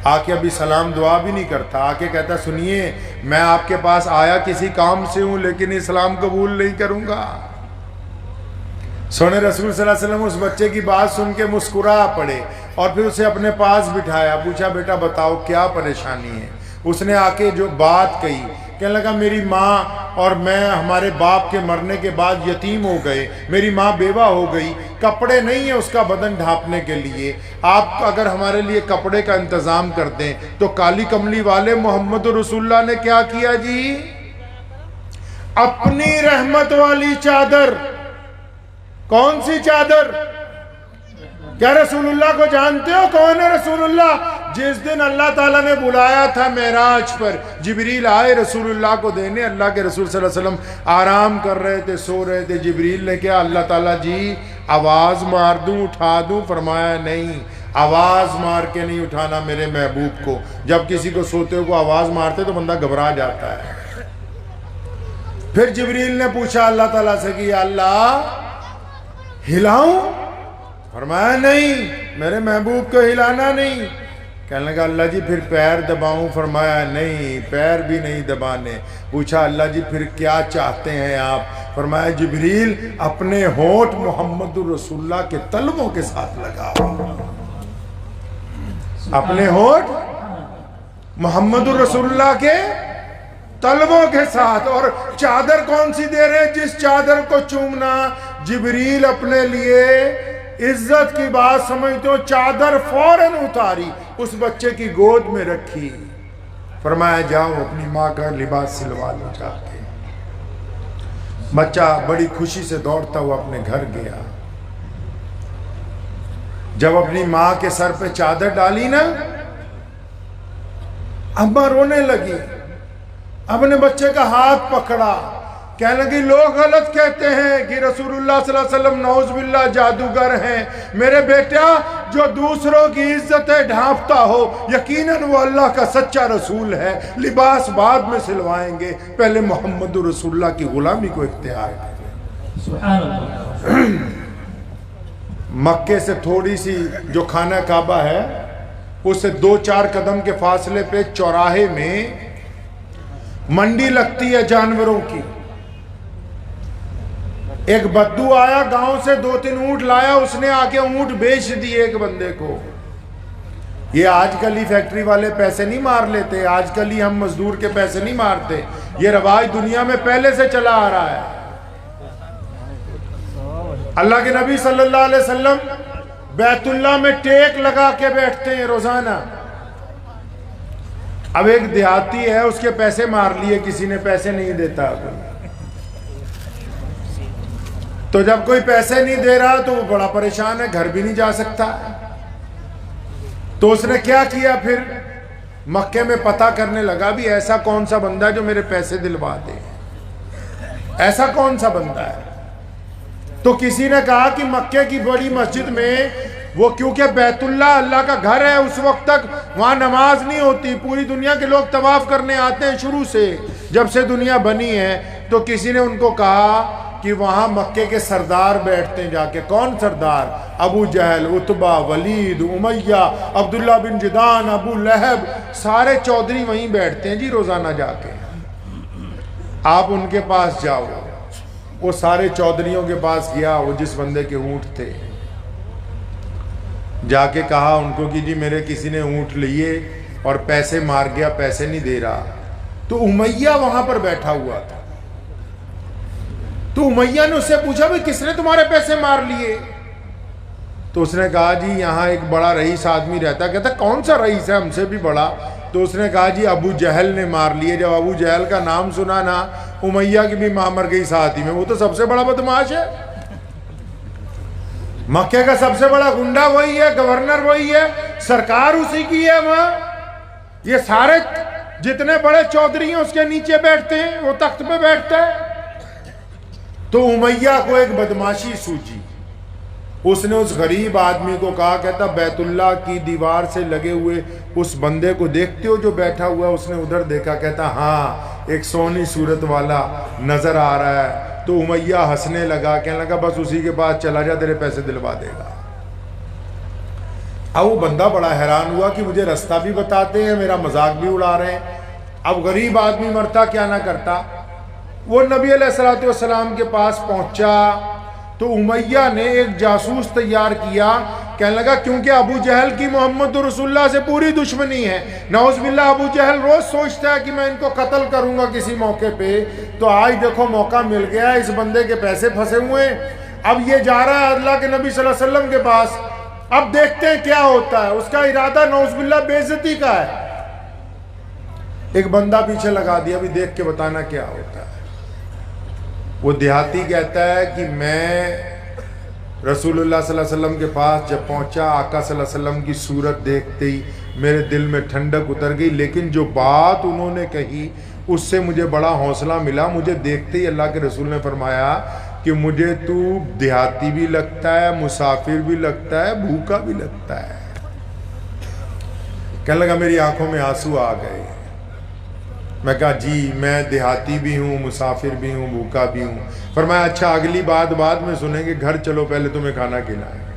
آکے ابھی سلام دعا بھی نہیں کرتا، آکے کہتا سنیے میں آپ کے پاس آیا کسی کام سے ہوں لیکن اسلام قبول نہیں کروں گا۔ سونے رسول صلی اللہ علیہ وسلم اس بچے کی بات سن کے مسکرا پڑے اور پھر اسے اپنے پاس بٹھایا، پوچھا بیٹا بتاؤ کیا پریشانی ہے؟ اس نے آکے جو بات کہی، کہنے لگا میری ماں اور میں ہمارے باپ کے مرنے کے بعد یتیم ہو گئے، میری ماں بیوہ ہو گئی، کپڑے نہیں ہیں اس کا بدن ڈھانپنے کے لیے، آپ اگر ہمارے لیے کپڑے کا انتظام کر دیں۔ تو کالی کملی والے محمد رسول اللہ نے کیا کیا جی؟ اپنی رحمت والی چادر۔ کون سی چادر؟ کیا رسول اللہ کو جانتے ہو کون ہے رسول اللہ؟ جس دن اللہ تعالیٰ نے بلایا تھا معراج پر، جبریل آئے رسول اللہ کو دینے، اللہ کے رسول صلی اللہ علیہ وسلم آرام کر رہے تھے، سو رہے تھے، جبریل نے کیا اللہ تعالیٰ جی آواز مار دوں اٹھا دوں؟ فرمایا نہیں، آواز مار کے نہیں اٹھانا میرے محبوب کو۔ جب کسی کو سوتے ہو کو آواز مارتے تو بندہ گھبرا جاتا ہے۔ پھر جبریل نے پوچھا اللہ تعالیٰ سے کہ یا اللہ ہلاؤں؟ فرمایا نہیں، میرے محبوب کو ہلانا نہیں۔ کہنے لگا اللہ جی پھر پیر دباؤں؟ فرمایا نہیں، پیر بھی نہیں دبانے۔ پوچھا اللہ جی پھر کیا چاہتے ہیں آپ؟ فرمایا جبریل اپنے ہونٹ محمد الرسول اللہ کے تلووں کے ساتھ لگا، اپنے ہونٹ محمد الرسول اللہ کے تلووں کے ساتھ۔ اور چادر کون سی دے رہے ہیں؟ جس چادر کو چومنا جبریل اپنے لیے عزت کی بات سمجھتے ہو، چادر فوراً اتاری، اس بچے کی گود میں رکھی، فرمایا جاؤ اپنی ماں کا لباس سلوا لو جا کے۔ بچہ بڑی خوشی سے دوڑتا ہوا اپنے گھر گیا۔ جب اپنی ماں کے سر پہ چادر ڈالی نا، اماں رونے لگی، اپنے بچے کا ہاتھ پکڑا، کہنے لگی لوگ غلط کہتے ہیں کہ رسول اللہ صلی اللہ علیہ وسلم نعوذ باللہ جادوگر ہیں، میرے بیٹا جو دوسروں کی عزتیں ڈھانپتا ہو یقیناً وہ اللہ کا سچا رسول ہے، لباس بعد میں سلوائیں گے، پہلے محمد رسول اللہ کی غلامی کو اختیار کریں۔ سبحان اللہ۔ مکے سے تھوڑی سی جو خانہ کعبہ ہے اس سے 2-4 قدم کے فاصلے پہ چوراہے میں منڈی لگتی ہے جانوروں کی۔ ایک بدو آیا گاؤں سے، 2-3 اونٹ لایا، اس نے آ کے اونٹ بیچ دیے ایک بندے کو۔ یہ آج کل ہی فیکٹری والے پیسے نہیں مار لیتے، آج کل ہی ہم مزدور کے پیسے نہیں مارتے، یہ رواج دنیا میں پہلے سے چلا آ رہا ہے۔ اللہ کے نبی صلی اللہ علیہ وسلم بیت اللہ میں ٹیک لگا کے بیٹھتے ہیں روزانہ۔ اب ایک دیہاتی ہے، اس کے پیسے مار لیے کسی نے، پیسے نہیں دیتا، تو جب کوئی پیسے نہیں دے رہا تو وہ بڑا پریشان ہے، گھر بھی نہیں جا سکتا۔ تو اس نے کیا کیا، پھر مکے میں پتہ کرنے لگا بھی ایسا کون سا بندہ ہے جو میرے پیسے دلوا دے، ایسا کون سا بندہ ہے۔ تو کسی نے کہا کہ مکے کی بڑی مسجد میں وہ کیونکہ بیت اللہ اللہ کا گھر ہے، اس وقت تک وہاں نماز نہیں ہوتی، پوری دنیا کے لوگ طواف کرنے آتے ہیں شروع سے، جب سے دنیا بنی ہے۔ تو کسی نے ان کو کہا کہ وہاں مکے کے سردار بیٹھتے ہیں جا کے۔ کون سردار؟ ابو جہل، عتبہ، ولید، امیہ، عبداللہ بن جدان، ابو لہب، سارے چودھری وہیں بیٹھتے ہیں جی روزانہ جا کے، آپ ان کے پاس جاؤ۔ وہ سارے چودھریوں کے پاس گیا، وہ جس بندے کے اونٹ تھے، جا کے کہا ان کو کہ جی میرے کسی نے اونٹ لیے اور پیسے مار گیا، پیسے نہیں دے رہا۔ تو امیہ وہاں پر بیٹھا ہوا تھا، تو امیہ نے اس سے پوچھا بھئی کس نے تمہارے پیسے مار لیے؟ تو اس نے کہا جی یہاں ایک بڑا رئیس آدمی رہتا۔ کہتا کون سا رئیس ہے ہم سے بھی بڑا؟ تو اس نے کہا جی ابو جہل نے مار لیے۔ جب ابو جہل کا نام سنا نا، امیہ کی بھی ماں مر گئی ساتھ ہی میں، وہ تو سب سے بڑا بدماش ہے، مکے کا سب سے بڑا گنڈا وہی ہے، گورنر وہی ہے، سرکار اسی کی ہے وہاں، یہ سارے جتنے بڑے چودھری ہیں اس کے نیچے بیٹھتے ہیں، وہ تخت پہ بیٹھتا ہے۔ تو امیہ کو ایک بدماشی سوچی، اس نے اس غریب آدمی کو کہا، کہتا بیت اللہ کی دیوار سے لگے ہوئے اس بندے کو دیکھتے ہو جو بیٹھا ہوا ہے؟ اس نے ادھر دیکھا، کہتا ہاں ایک سونی صورت والا نظر آ رہا ہے۔ تو امیہ ہنسنے لگا، کہنے لگا بس اسی کے پاس چلا جا، تیرے پیسے دلوا دے گا۔ اب وہ بندہ بڑا حیران ہوا کہ مجھے رستہ بھی بتاتے ہیں، میرا مذاق بھی اڑا رہے ہیں، اب غریب آدمی مرتا کیا نہ کرتا۔ وہ نبی علیہ السلام کے پاس پہنچا تو امیہ نے ایک جاسوس تیار کیا، کہنے لگا کیونکہ ابو جہل کی محمد رسول اللہ سے پوری دشمنی ہے، نعوذ باللہ ابو جہل روز سوچتا ہے کہ میں ان کو قتل کروں گا کسی موقع پہ، تو آج دیکھو موقع مل گیا، اس بندے کے پیسے پھنسے ہوئے ہیں، اب یہ جا رہا ہے اللہ کے نبی صلی اللہ علیہ وسلم کے پاس، اب دیکھتے ہیں کیا ہوتا ہے۔ اس کا ارادہ نعوذ باللہ بے عزتی کا ہے۔ ایک بندہ پیچھے لگا دیا، ابھی دیکھ کے بتانا کیا ہوتا ہے۔ وہ دیہاتی کہتا ہے کہ میں رسول اللہ صلی اللہ علیہ وسلم کے پاس جب پہنچا، آقا صلی اللہ علیہ وسلم کی صورت دیکھتے ہی میرے دل میں ٹھنڈک اتر گئی، لیکن جو بات انہوں نے کہی اس سے مجھے بڑا حوصلہ ملا۔ مجھے دیکھتے ہی اللہ کے رسول نے فرمایا کہ مجھے تو دیہاتی بھی لگتا ہے، مسافر بھی لگتا ہے، بھوکا بھی لگتا ہے۔ کہنے لگا میری آنکھوں میں آنسو آ گئے۔ میں کہا جی میں دیہاتی بھی ہوں، مسافر بھی ہوں، بھوکا بھی ہوں۔ فرمایا اچھا اگلی بات بعد میں سنیں گے، گھر چلو پہلے تمہیں کھانا کھلائیں گے۔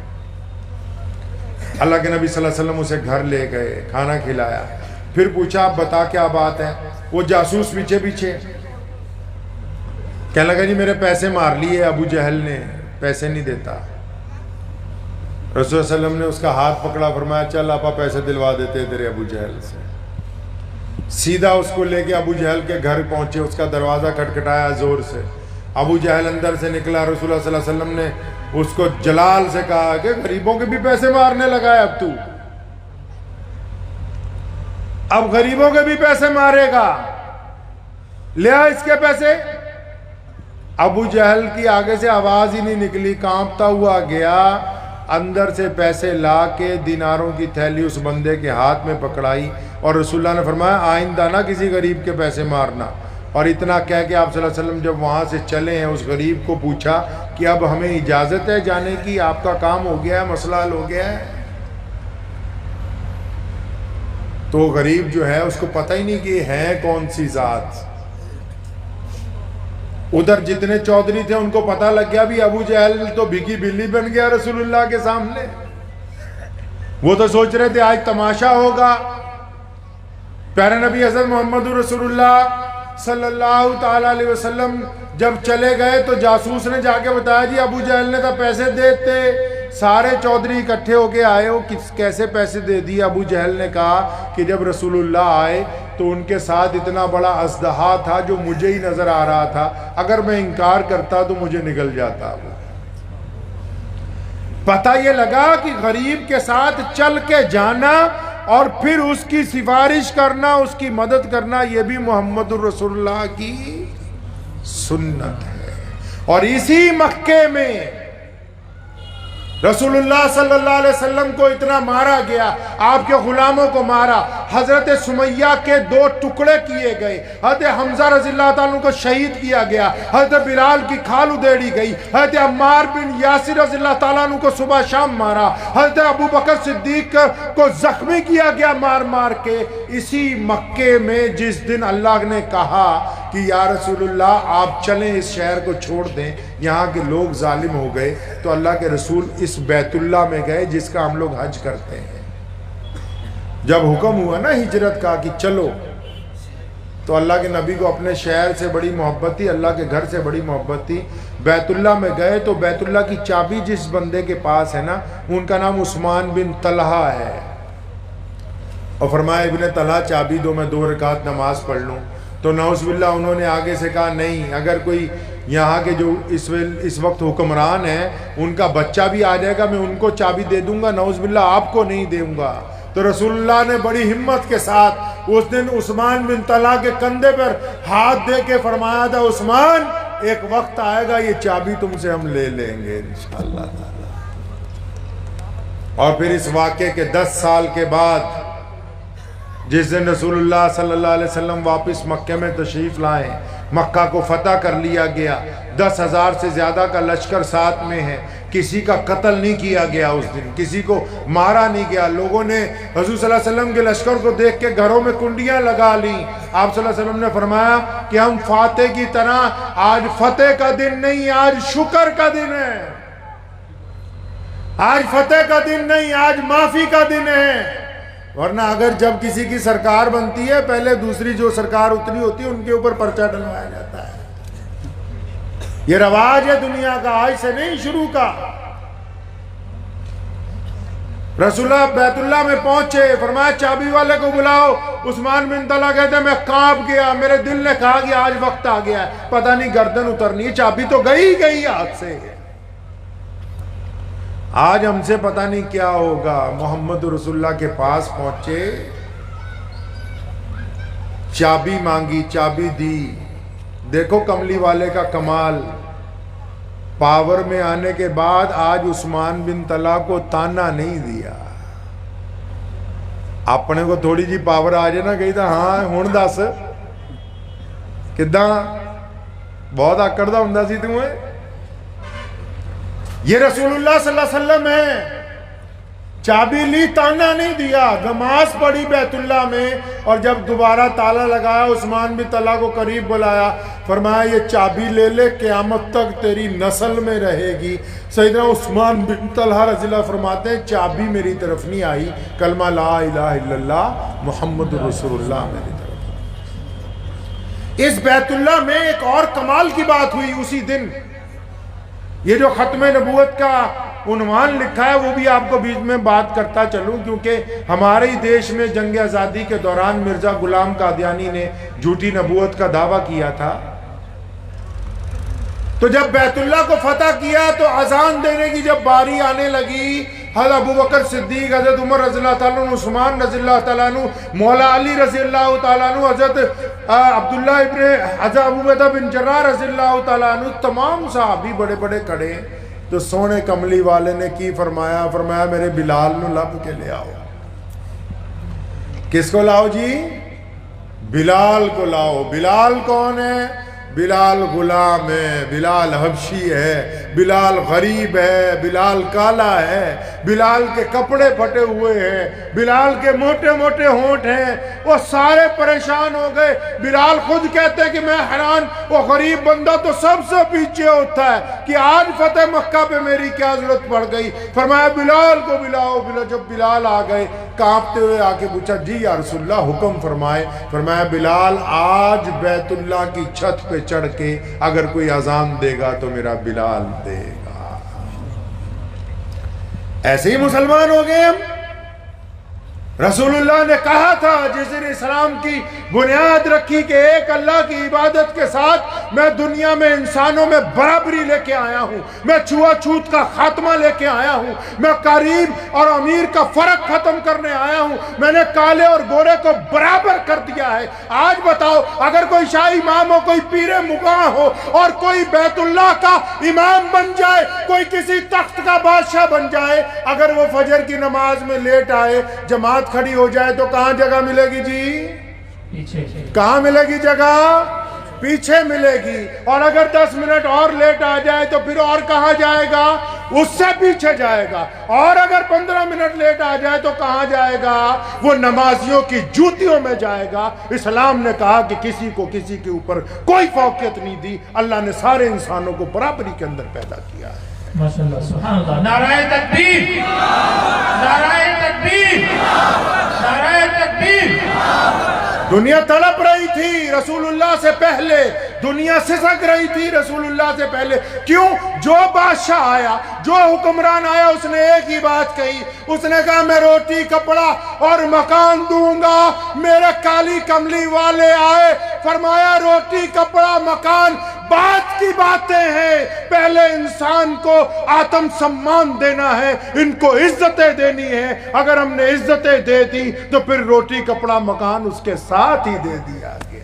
اللہ کے نبی صلی اللہ علیہ وسلم اسے گھر لے گئے، کھانا کھلایا، پھر پوچھا آپ بتا کیا بات ہے۔ وہ جاسوس پیچھے پیچھے کہنے لگا جی میرے پیسے مار لیے ابو جہل نے، پیسے نہیں دیتا۔ رسول صلی اللہ علیہ وسلم نے اس کا ہاتھ پکڑا، فرمایا چل آپا پیسے دلوا دیتے تیرے ابو جہل سے۔ سیدھا اس کو لے کے ابو جہل کے گھر پہنچے، اس کا دروازہ کھٹکھٹایا زور سے، ابو جہل اندر سے نکلا۔ رسول اللہ صلی اللہ علیہ وسلم نے اس کو جلال سے کہا کہ غریبوں کے بھی پیسے مارنے لگا ہے اب تو، اب غریبوں کے بھی پیسے مارے گا، لیا اس کے پیسے۔ ابو جہل کی آگے سے آواز ہی نہیں نکلی، کانپتا ہوا گیا، اندر سے پیسے لا کے دیناروں کی تھیلی اس بندے کے ہاتھ میں پکڑائی، اور رسول اللہ نے فرمایا آئندہ نہ کسی غریب کے پیسے مارنا۔ اور اتنا کہہ کے آپ صلی اللہ علیہ وسلم جب وہاں سے چلے ہیں، اس غریب کو پوچھا کہ اب ہمیں اجازت ہے جانے کی، آپ کا کام ہو گیا ہے، مسئلہ حل ہو گیا ہے؟ تو غریب جو ہے اس کو پتہ ہی نہیں کہ ہے کون سی ذات۔ ادھر جتنے چودھری تھے ان کو پتہ لگ گیا بھی ابو جہل تو بھیگی بلی بن گیا رسول اللہ کے سامنے۔ وہ تو سوچ رہے تھے آج تماشا ہوگا۔ پیارے نبی حضرت محمد رسول اللہ صلی اللہ تعالی علیہ وسلم جب چلے گئے تو جاسوس نے جا کے بتایا جی ابو جہل نے تو پیسے دیتے۔ سارے چودھری اکٹھے ہو کے آئے، ہو کیسے پیسے دے دیے؟ ابو جہل نے کہا کہ جب رسول اللہ آئے تو ان کے ساتھ اتنا بڑا اژدہا تھا جو مجھے ہی نظر آ رہا تھا، اگر میں انکار کرتا تو مجھے نگل جاتا۔ پتہ یہ لگا کہ غریب کے ساتھ چل کے جانا اور پھر اس کی سفارش کرنا، اس کی مدد کرنا، یہ بھی محمد الرسول اللہ کی سنت ہے۔ اور اسی مکے میں رسول اللہ صلی اللہ علیہ وسلم کو اتنا مارا گیا، آپ کے غلاموں کو مارا، حضرت سمیہ کے 2 ٹکڑے کیے گئے، حضرت حمزہ رضی اللہ تعالیٰ کو شہید کیا گیا، حضرت بلال کی کھال ادھیڑی گئی، حضرت عمار بن یاسر رضی اللہ تعالیٰ کو صبح شام مارا، حضرت ابو بکر صدیق کو زخمی کیا گیا مار مار کے۔ اسی مکے میں جس دن اللہ نے کہا کہ یا رسول اللہ آپ چلیں اس شہر کو چھوڑ دیں، یہاں کے لوگ ظالم ہو گئے، تو اللہ کے رسول اس بیت اللہ میں گئے جس کا ہم لوگ حج کرتے ہیں۔ جب حکم ہوا نا ہجرت کا کہ چلو، تو اللہ کے نبی کو اپنے شہر سے بڑی محبت تھی، اللہ کے گھر سے بڑی محبت تھی۔ بیت اللہ میں گئے تو بیت اللہ کی چابی جس بندے کے پاس ہے نا، ان کا نام عثمان بن طلحہ ہے، اور فرمایا ابن طلحہ چابی دو، میں 2 رکعت نماز پڑھ لوں۔ تو نعوذ باللہ انہوں نے آگے سے کہا نہیں، اگر کوئی یہاں کے جو اس وقت حکمران ہیں ان کا بچہ بھی آ جائے گا میں ان کو چابی دے دوں گا، نعوذ باللہ آپ کو نہیں دوں گا۔ تو رسول اللہ نے بڑی ہمت کے ساتھ اس دن عثمان بن طلحہ کے کندھے پر ہاتھ دے کے فرمایا تھا عثمان ایک وقت آئے گا یہ چابی تم سے ہم لے لیں گے انشاءاللہ تعالی۔ اور پھر اس واقعے کے 10 سال کے بعد جس دن رسول اللہ صلی اللہ علیہ وسلم واپس مکہ میں تشریف لائے، مکہ کو فتح کر لیا گیا، 10,000 سے زیادہ کا لشکر ساتھ میں ہے، کسی کا قتل نہیں کیا گیا اس دن، کسی کو مارا نہیں گیا۔ لوگوں نے حضور صلی اللہ علیہ وسلم کے لشکر کو دیکھ کے گھروں میں کنڈیاں لگا لیں۔ آپ صلی اللہ علیہ وسلم نے فرمایا کہ ہم فاتح کی طرح آج فتح کا دن نہیں، آج شکر کا دن ہے۔ آج فتح کا دن نہیں، آج معافی کا دن ہے۔ ورنہ اگر جب کسی کی سرکار بنتی ہے پہلے دوسری جو سرکار اتری ہوتی ہے ان کے اوپر پرچہ ڈلوایا جاتا ہے۔ یہ رواج ہے دنیا کا، آج سے نہیں شروع کا۔ رسول اللہ بیت اللہ میں پہنچے، فرمایا چابی والے کو بلاؤ۔ عثمان بن طلحہ کہتے ہیں میں کانپ گیا، میرے دل نے کہا کہ آج وقت آ گیا ہے، پتہ نہیں گردن اترنی ہے، چابی تو گئی ہاتھ سے۔ آج ہم سے پتہ نہیں کیا ہوگا۔ محمد رسول اللہ کے پاس پہنچے، چابی مانگی، چابی دی۔ دیکھو کملی والے کا کمال، پاور میں آنے کے بعد آج عثمان بن طلحہ کو تانا نہیں دیا۔ اپنے کو تھوڑی جی پاور آ جائے نا، کہی تھا ہاں ہن دس کداں بہت آکڑ دا ہوندا سی تمہیں۔ یہ رسول اللہ صلی اللہ علیہ وسلم ہے، چابی لی، تانا نہیں دیا، نماز پڑھی بیت اللہ میں، اور جب دوبارہ تالا لگایا عثمان بن طلحہ کو قریب بلایا، فرمایا یہ چابی لے لے، قیامت تک تیری نسل میں رہے گی۔ سیدنا عثمان بن طلحہ رضی اللہ فرماتے ہیں چابی میری طرف نہیں آئی، کلمہ لا الہ الا اللہ محمد رسول اللہ میری طرف۔ اس بیت اللہ میں ایک اور کمال کی بات ہوئی اسی دن۔ یہ جو ختم نبوت کا عنوان لکھا ہے وہ بھی آپ کو بیچ میں بات کرتا چلوں، کیونکہ ہمارے ہی دیش میں جنگ آزادی کے دوران مرزا غلام قادیانی نے جھوٹی نبوت کا دعویٰ کیا تھا۔ تو جب بیت اللہ کو فتح کیا تو اذان دینے کی جب باری آنے لگی، حضرت ابو بکر صدیق، حضرت عمر رضی اللہ تعالیٰ عنہ، عثمان رضی اللہ تعالیٰ عنہ، مولا علی رضی اللہ تعالیٰ عنہ، حضرت عبداللہ ابن حضرت ابو عبیدہ بن جراح رضی اللہ تعالیٰ عنہ، تمام صحابی بڑے بڑے کھڑے۔ تو سونے کملی والے نے کی فرمایا، فرمایا میرے بلال نو لب کے لے آؤ۔ کس کو لاؤ جی؟ بلال کو لاؤ۔ بلال کون ہے؟ بلال غلام ہے، بلال حبشی ہے، بلال غریب ہے، بلال کالا ہے، بلال کے کپڑے پھٹے ہوئے ہیں، بلال کے موٹے موٹے ہونٹ ہیں۔ وہ سارے پریشان ہو گئے۔ بلال خود کہتے کہ میں حیران، وہ غریب بندہ تو سب سے پیچھے ہوتا ہے کہ آج فتح مکہ پہ میری کیا ضرورت پڑ گئی۔ فرمایا بلال کو بلاؤ۔ جب بلال آ گئے کانپتے ہوئے آ کے پوچھا جی یا رسول اللہ حکم فرمائے۔ فرمایا بلال آج بیت اللہ کی چھت پہ چڑھ کے اگر کوئی اذان دے گا تو میرا بلال دے گا۔ ایسے ہی مسلمان ہو گئے ہم۔ رسول اللہ نے کہا تھا جس دن اسلام کی بنیاد رکھی کہ ایک اللہ کی عبادت کے ساتھ میں دنیا میں انسانوں میں برابری لے کے آیا ہوں، میں چھوا چھوت کا خاتمہ لے کے آیا ہوں، میں غریب اور امیر کا فرق ختم کرنے آیا ہوں، میں نے کالے اور گورے کو برابر کر دیا ہے۔ آج بتاؤ اگر کوئی شاہی امام ہو، کوئی پیر مغاں ہو اور کوئی بیت اللہ کا امام بن جائے، کوئی کسی تخت کا بادشاہ بن جائے، اگر وہ فجر کی نماز میں لیٹ آئے، جماعت کھڑی ہو جائے تو کہاں جگہ ملے گی جی؟ پیچھے۔ کہاں ملے گی جگہ؟ پیچھے ملے گی۔ اور اگر 10 منٹ اور لیٹ آ جائے تو پھر اور کہاں جائے گا؟ اس سے پیچھے جائے گا۔ اور اگر 15 منٹ لیٹ آ جائے تو کہاں جائے گا؟ وہ نمازیوں کی جوتیوں میں جائے گا۔ اسلام نے کہا کہ کسی کو کسی کے اوپر کوئی فوقیت نہیں دی، اللہ نے سارے انسانوں کو برابری کے اندر پیدا کیا ہے۔ ماشاءاللہ، سبحان اللہ، نعرہ تکبیر، نعرہ تکبیر، نعرہ تکبیر۔ دنیا تڑپ رہی تھی رسول اللہ سے پہلے، دنیا سسک رہی تھی رسول اللہ سے پہلے۔ کیوں؟ جو بادشاہ آیا، جو حکمران آیا، اس نے ایک ہی بات کہی، اس نے کہا میں روٹی کپڑا اور مکان دوں گا۔ میرے کالی کملی والے آئے، فرمایا روٹی کپڑا مکان بات کی باتیں ہیں، پہلے انسان کو آتم سمان دینا ہے، ان کو عزتیں دینی ہے۔ اگر ہم نے عزتیں دے دی تو پھر روٹی کپڑا مکان اس کے ساتھ ہی دے دیا گیا۔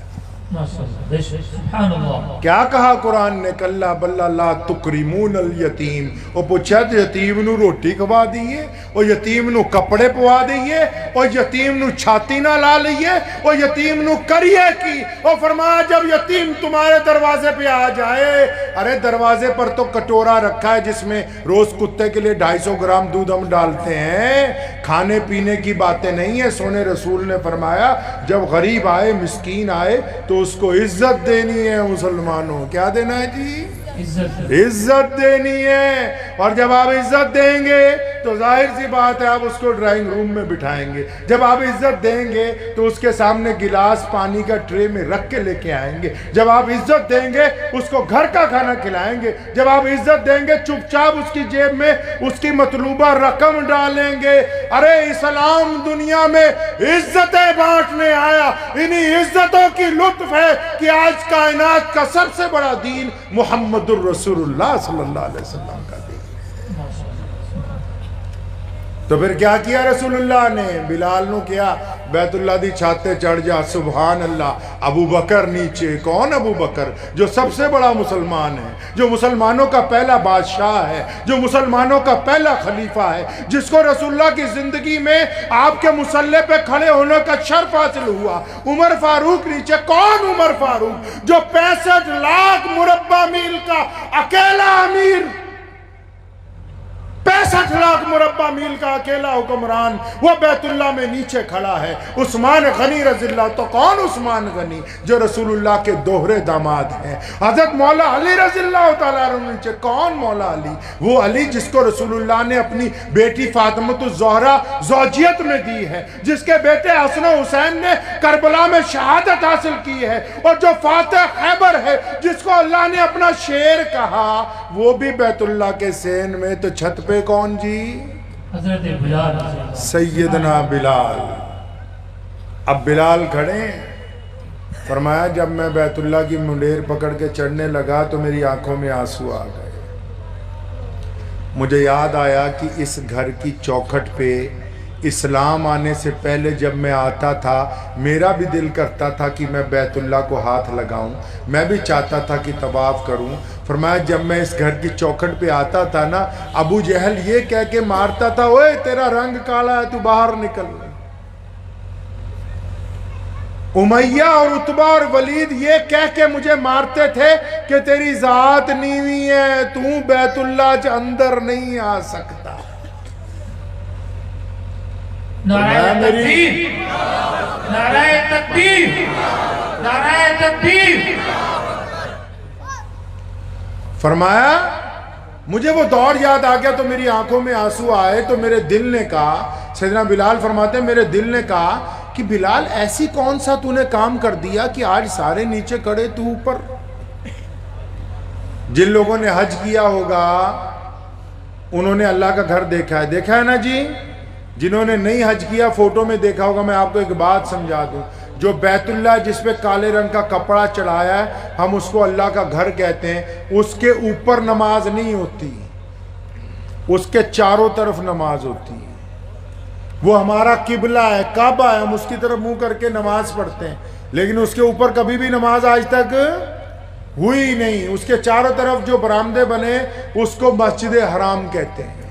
سبحان اللہ۔ کیا کہا قرآن نے؟ کلا بلا لا تکرمون الیتیم۔ وہ پوچھا یتیم نو روٹی کھوا دیئے، اور یتیم نو کپڑے پوا دیئے، اور یتیم نو چھاتی نہ لا لئیے، اور یتیم نو کریے کی۔ اور فرمایا جب یتیم تمہارے دروازے پہ آ جائے، ارے دروازے پر تو کٹورا رکھا ہے جس میں روز کتے کے لیے 250 گرام دودھ ہم ڈالتے ہیں، کھانے پینے کی باتیں نہیں ہیں۔ سونے رسول نے فرمایا جب غریب آئے، مسکین آئے تو اس کو عزت دینی ہے مسلمانوں. کیا دینا ہے جی؟ عزت. عزت دینی ہے. اور جب آپ عزت دیں گے تو ظاہر سی بات ہے آپ اس کو ڈرائنگ روم میں بٹھائیں گے. جب آپ عزت دیں گے تو اس کے سامنے گلاس پانی کا ٹرے میں رکھ کے لے کے آئیں گے. جب آپ عزت دیں گے اس کو گھر کا کھانا کھلائیں گے. جب آپ عزت دیں گے چپ چاپ اس کی جیب میں اس کی مطلوبہ رقم ڈالیں گے. ارے اسلام دنیا میں عزتیں بانٹنے آیا. انہی عزتوں کی لطف ہے کہ آج کائنات کا سب سے بڑا دین محمد الرسول اللہ صلی اللہ علیہ وسلم کا دین. تو پھر کیا کیا رسول اللہ نے؟ بلال نو کیا بیت اللہ دی چھاتے چڑھ جا. سبحان اللہ. ابو بکر نیچے. کون ابو بکر؟ جو سب سے بڑا مسلمان ہے, جو مسلمانوں کا پہلا بادشاہ ہے, جو مسلمانوں کا پہلا خلیفہ ہے, جس کو رسول اللہ کی زندگی میں آپ کے مسلح پہ کھڑے ہونے کا شرف حاصل ہوا. عمر فاروق نیچے. کون عمر فاروق؟ جو 65 لاکھ مربع میل کا اکیلا امیر, 65 لاکھ مربع میل کا اکیلا حکمران, وہ بیت اللہ میں نیچے کھڑا ہے. عثمان غنی رضی اللہ. تو کون عثمان غنی؟ جو رسول اللہ کے دوہرے داماد ہیں. حضرت مولا علی رضی اللہ تعالیٰ عنہ نیچے. کون مولا علی؟ وہ علی جس کو رسول اللہ نے اپنی بیٹی فاطمہ الزہرا زوجیت میں دی ہے, جس کے بیٹے حسن و حسین نے کربلا میں شہادت حاصل کی ہے, اور جو فاتح خیبر ہے, جس کو اللہ نے اپنا شیر کہا, وہ بھی بیت اللہ کے سین میں. تو چھت پہ کون جی؟ حضرت بلال. سیدنا بلال. اب بلال کھڑے. فرمایا جب میں بیت اللہ کی منڈیر پکڑ کے چڑھنے لگا تو میری آنکھوں میں آنسو آ گئے. مجھے یاد آیا کہ اس گھر کی چوکھٹ پہ اسلام آنے سے پہلے جب میں آتا تھا میرا بھی دل کرتا تھا کہ میں بیت اللہ کو ہاتھ لگاؤں, میں بھی چاہتا تھا کہ طواف کروں. فرمایا جب میں اس گھر کی چوکھٹ پہ آتا تھا نا, ابو جہل یہ کہہ کے مارتا تھا, اوے تیرا رنگ کالا ہے تو باہر نکل. امیہ اور عتبہ اور ولید یہ کہہ کے مجھے مارتے تھے کہ تیری ذات نیوی ہے, تو بیت اللہ کے اندر نہیں آ سکتا. نعرہ تکبیر, نعرہ تکبیر, نعرہ تکبیر. فرمایا مجھے وہ دور یاد آ گیا تو میری آنکھوں میں آنسو آئے. تو میرے دل نے کہا, سیدنا بلال فرماتے ہیں میرے دل نے کہا کہ بلال ایسی کون سا تو نے کام کر دیا کہ آج سارے نیچے کھڑے تو اوپر. جن لوگوں نے حج کیا ہوگا انہوں نے اللہ کا گھر دیکھا ہے, دیکھا ہے نا جی. جنہوں نے نہیں حج کیا فوٹو میں دیکھا ہوگا. میں آپ کو ایک بات سمجھا دوں, جو بیت اللہ جس پہ کالے رنگ کا کپڑا چڑھایا ہے ہم اس کو اللہ کا گھر کہتے ہیں, اس کے اوپر نماز نہیں ہوتی, اس کے چاروں طرف نماز ہوتی ہے. وہ ہمارا قبلہ ہے, کعبہ ہے, ہم اس کی طرف منہ کر کے نماز پڑھتے ہیں, لیکن اس کے اوپر کبھی بھی نماز آج تک ہوئی نہیں. اس کے چاروں طرف جو برآمدے بنے اس کو مسجد حرام کہتے ہیں.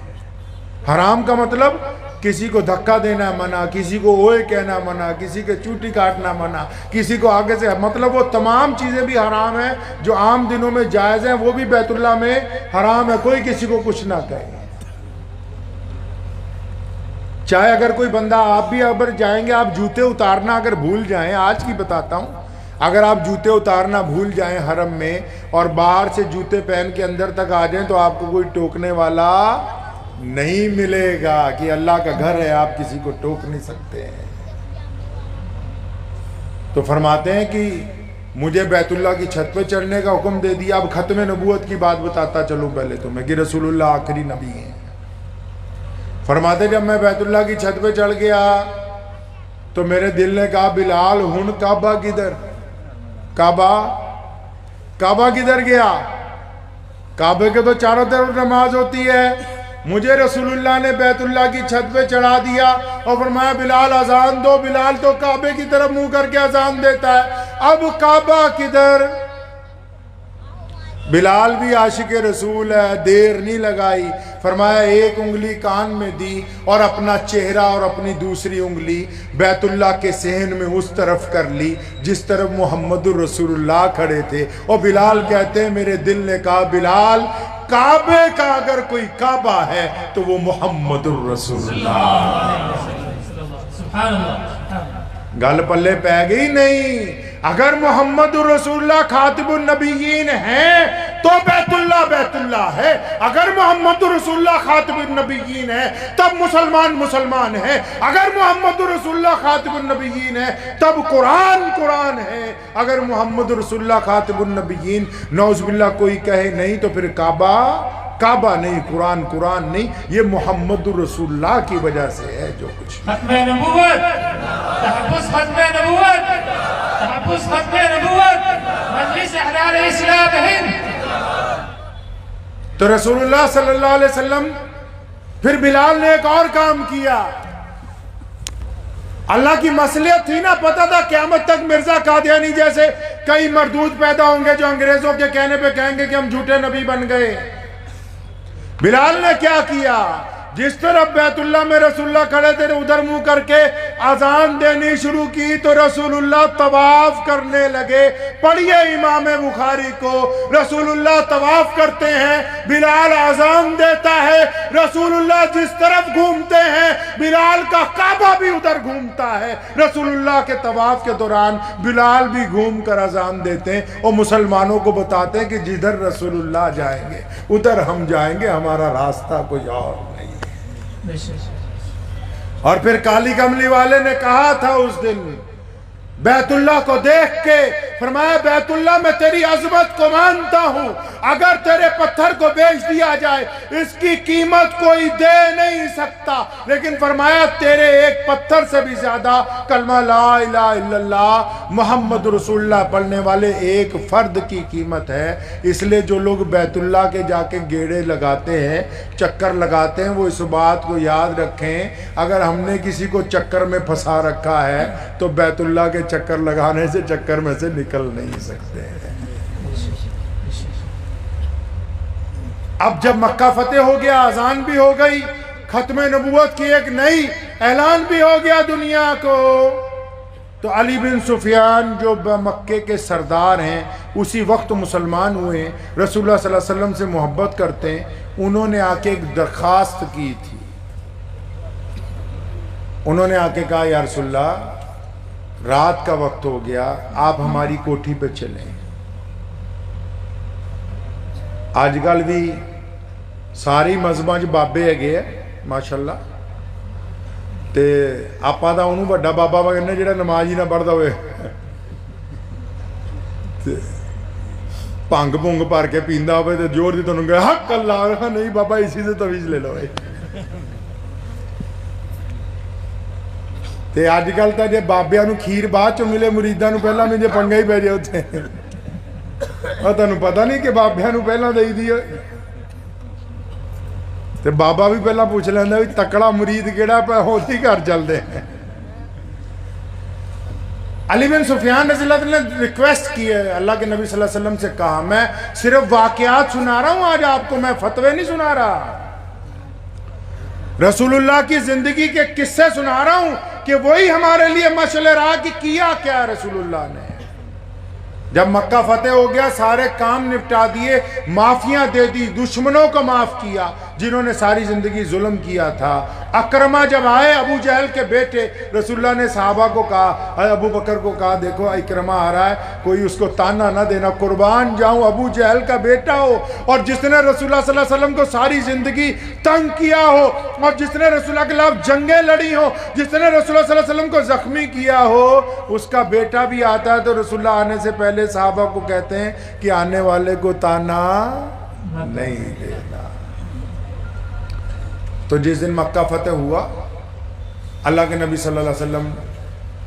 حرام کا مطلب کسی کو دھکا دینا منع, کسی کو اوئے کہنا منع, کسی کے چوٹی کاٹنا منع, کسی کو آگے سے, مطلب وہ تمام چیزیں بھی حرام ہیں جو عام دنوں میں جائز ہیں, وہ بھی بیت اللہ میں حرام ہے. کوئی کسی کو کچھ نہ کہے. چاہے اگر کوئی بندہ, آپ بھی اگر جائیں گے آپ جوتے اتارنا اگر بھول جائیں, آج کی بتاتا ہوں, اگر آپ جوتے اتارنا بھول جائیں حرم میں اور باہر سے جوتے پہن کے اندر تک آ جائیں تو آپ کو کوئی ٹوکنے والا نہیں ملے گا کہ اللہ کا گھر ہے, آپ کسی کو ٹوک نہیں سکتے ہیں. تو فرماتے ہیں کہ مجھے بیت اللہ کی چھت پہ چڑھنے کا حکم دے دیا. اب ختم نبوت کی بات بتاتا چلوں پہلے تمہیں کہ رسول اللہ آخری نبی ہیں. فرماتے جب میں بیت اللہ کی چھت پہ چڑھ گیا تو میرے دل نے کہا بلال ہن کعبہ کدھر, کعبہ کدھر گیا. کعبے کے تو چاروں طرف نماز ہوتی ہے. مجھے رسول اللہ نے بیت اللہ کی چھت پہ چڑھا دیا اور فرمایا بلال اذان دو. بلال تو کعبے کی طرف منہ کر کے اذان دیتا ہے, اب کعبہ کدھر. بلال بھی عاشق رسول ہے, دیر نہیں لگائی. فرمایا ایک انگلی کان میں دی اور اپنا چہرہ اور اپنی دوسری انگلی بیت اللہ کے صحن میں اس طرف کر لی جس طرف محمد الرسول اللہ کھڑے تھے. اور بلال کہتے ہیں میرے دل نے کہا بلال کعبے کا اگر کوئی کعبہ ہے تو وہ محمد الرسول اللہ. گل پلے پہ گئی نہیں. اگر محمد رسول اللہ خاتم النبیین ہیں تو بیت اللہ ہے، اگر محمد رسول اللہ خاتم النبیین ہے تب مسلمان ہے، اگر محمد رسول اللہ خاتم النبیین ہے تب قرآن ہے، اگر محمد رسول اللہ خاتم النبیین نعوذ باللہ کوئی کہے نہیں تو پھر کعبہ نہیں، قرآن نہیں، یہ محمد رسول اللہ کی وجہ سے ہے جو کچھ ختم نبوت، تحفظ ختم نبوت، تحفظ ختم نبوت، مجلس احرار اسلام ہند۔ تو رسول اللہ صلی اللہ علیہ وسلم پھر بلال نے ایک اور کام کیا، اللہ کی مصلحت تھی نا، پتہ تھا قیامت تک مرزا قادیانی جیسے کئی مردود پیدا ہوں گے جو انگریزوں کے کہنے پہ کہیں گے کہ ہم جھوٹے نبی بن گئے۔ بلال نے کیا کیا، جس طرف بیت اللہ میں رسول اللہ کھڑے تھے ادھر منہ کر کے اذان دینی شروع کی تو رسول اللہ طواف کرنے لگے۔ پڑھیے امام بخاری کو، رسول اللہ طواف کرتے ہیں، بلال اذان دیتا ہے، رسول اللہ جس طرف گھومتے ہیں بلال کا کعبہ بھی ادھر گھومتا ہے، رسول اللہ کے طواف کے دوران بلال بھی گھوم کر اذان دیتے ہیں اور مسلمانوں کو بتاتے ہیں کہ جدھر رسول اللہ جائیں گے ادھر ہم جائیں گے، ہمارا راستہ کوئی اور نہیں۔ اور پھر کالی کملی والے نے کہا تھا اس دن بیت اللہ کو دیکھ کے، فرمایا بیت اللہ میں تیری عظمت کو مانتا ہوں، اگر تیرے پتھر کو بیچ دیا جائے اس کی قیمت کوئی دے نہیں سکتا، لیکن فرمایا تیرے ایک پتھر سے بھی زیادہ کلمہ لا الہ الا اللہ محمد رسول اللہ پڑھنے والے ایک فرد کی قیمت ہے۔ اس لیے جو لوگ بیت اللہ کے جا کے گیڑے لگاتے ہیں، چکر لگاتے ہیں، وہ اس بات کو یاد رکھیں اگر ہم نے کسی کو چکر میں پھنسا رکھا ہے تو بیت اللہ کے چکر لگانے سے چکر میں سے نکل نہیں سکتے ہیں۔ اب جب مکہ فتح ہو گیا، اذان بھی ہو گئی، ختم نبوت کی ایک نئی اعلان بھی ہو گیا دنیا کو، تو علی بن سفیان جو مکے کے سردار ہیں اسی وقت مسلمان ہوئے، رسول اللہ صلی اللہ علیہ وسلم سے محبت کرتے ہیں، انہوں نے آ کے ایک درخواست کی تھی۔ انہوں نے آ کے کہا یا رسول اللہ رات کا وقت ہو گیا، آپ ہماری کوٹھی پہ چلیں۔ آج کل بھی ساری مذہباں چ بابے ہے ماشاءاللہ، تے آپا دا انہوں بڑا بابا کہنے جڑا نماز ہی نہ پڑھدا ہوئے، پنگ پونگ پار کے پیندا ہوئے تے جوڑ دی تانوں کہ حق اللہ رہا نہیں بابا اسی سے تویز لے لو۔ تے آج کل تا جے بابیاں نو کھیر بعد چ ملے مریداں نو پہلا میں جے پنگا ہی پہ جائے ہوتے ہیں، اور تانوں پتہ نہیں کہ بابیاں نو پہلا دئی دی ہوئے، تے بابا بھی پہلا پوچھ لیندے بھی تکڑا مرید کیڑا پہ ہوتی گھر چل دے ہیں۔ علی بن سفیان رضی اللہ عنہ نے ریکویسٹ کی ہے، اللہ کے نبی صلی اللہ علیہ وسلم سے کہا میں صرف واقعات سنا رہا ہوں آج آپ کو، میں فتوے نہیں سنا رہا، رسول اللہ کی زندگی کے قصے سنا رہا ہوں کہ وہی ہمارے لیے مشعل راہ کی کیا کیا رسول اللہ نے۔ جب مکہ فتح ہو گیا سارے کام نپٹا دیے، معافیاں دے دی، دشمنوں کو معاف کیا جنہوں نے ساری زندگی ظلم کیا تھا۔ اکرمہ جب آئے ابو جہل کے بیٹے، رسول اللہ نے صحابہ کو کہا، ابو بکر کو کہا دیکھو اکرمہ آ رہا ہے، کوئی اس کو تانا نہ دینا، قربان جاؤں ابو جہل کا بیٹا ہو، اور جس نے رسول اللہ صلی اللہ علیہ وسلم کو ساری زندگی تنگ کیا ہو، اور جس نے رسول اللہ کے خلاف جنگیں لڑی ہو، جس نے رسول اللہ صلی اللہ علیہ وسلم کو زخمی کیا ہو، اس کا بیٹا بھی آتا ہے تو رسول اللہ آنے سے پہلے صحابہ کو کہتے ہیں کہ آنے والے کو تانا نہیں دینا۔ تو جس دن مکہ فتح ہوا، اللہ کے نبی صلی اللہ علیہ وسلم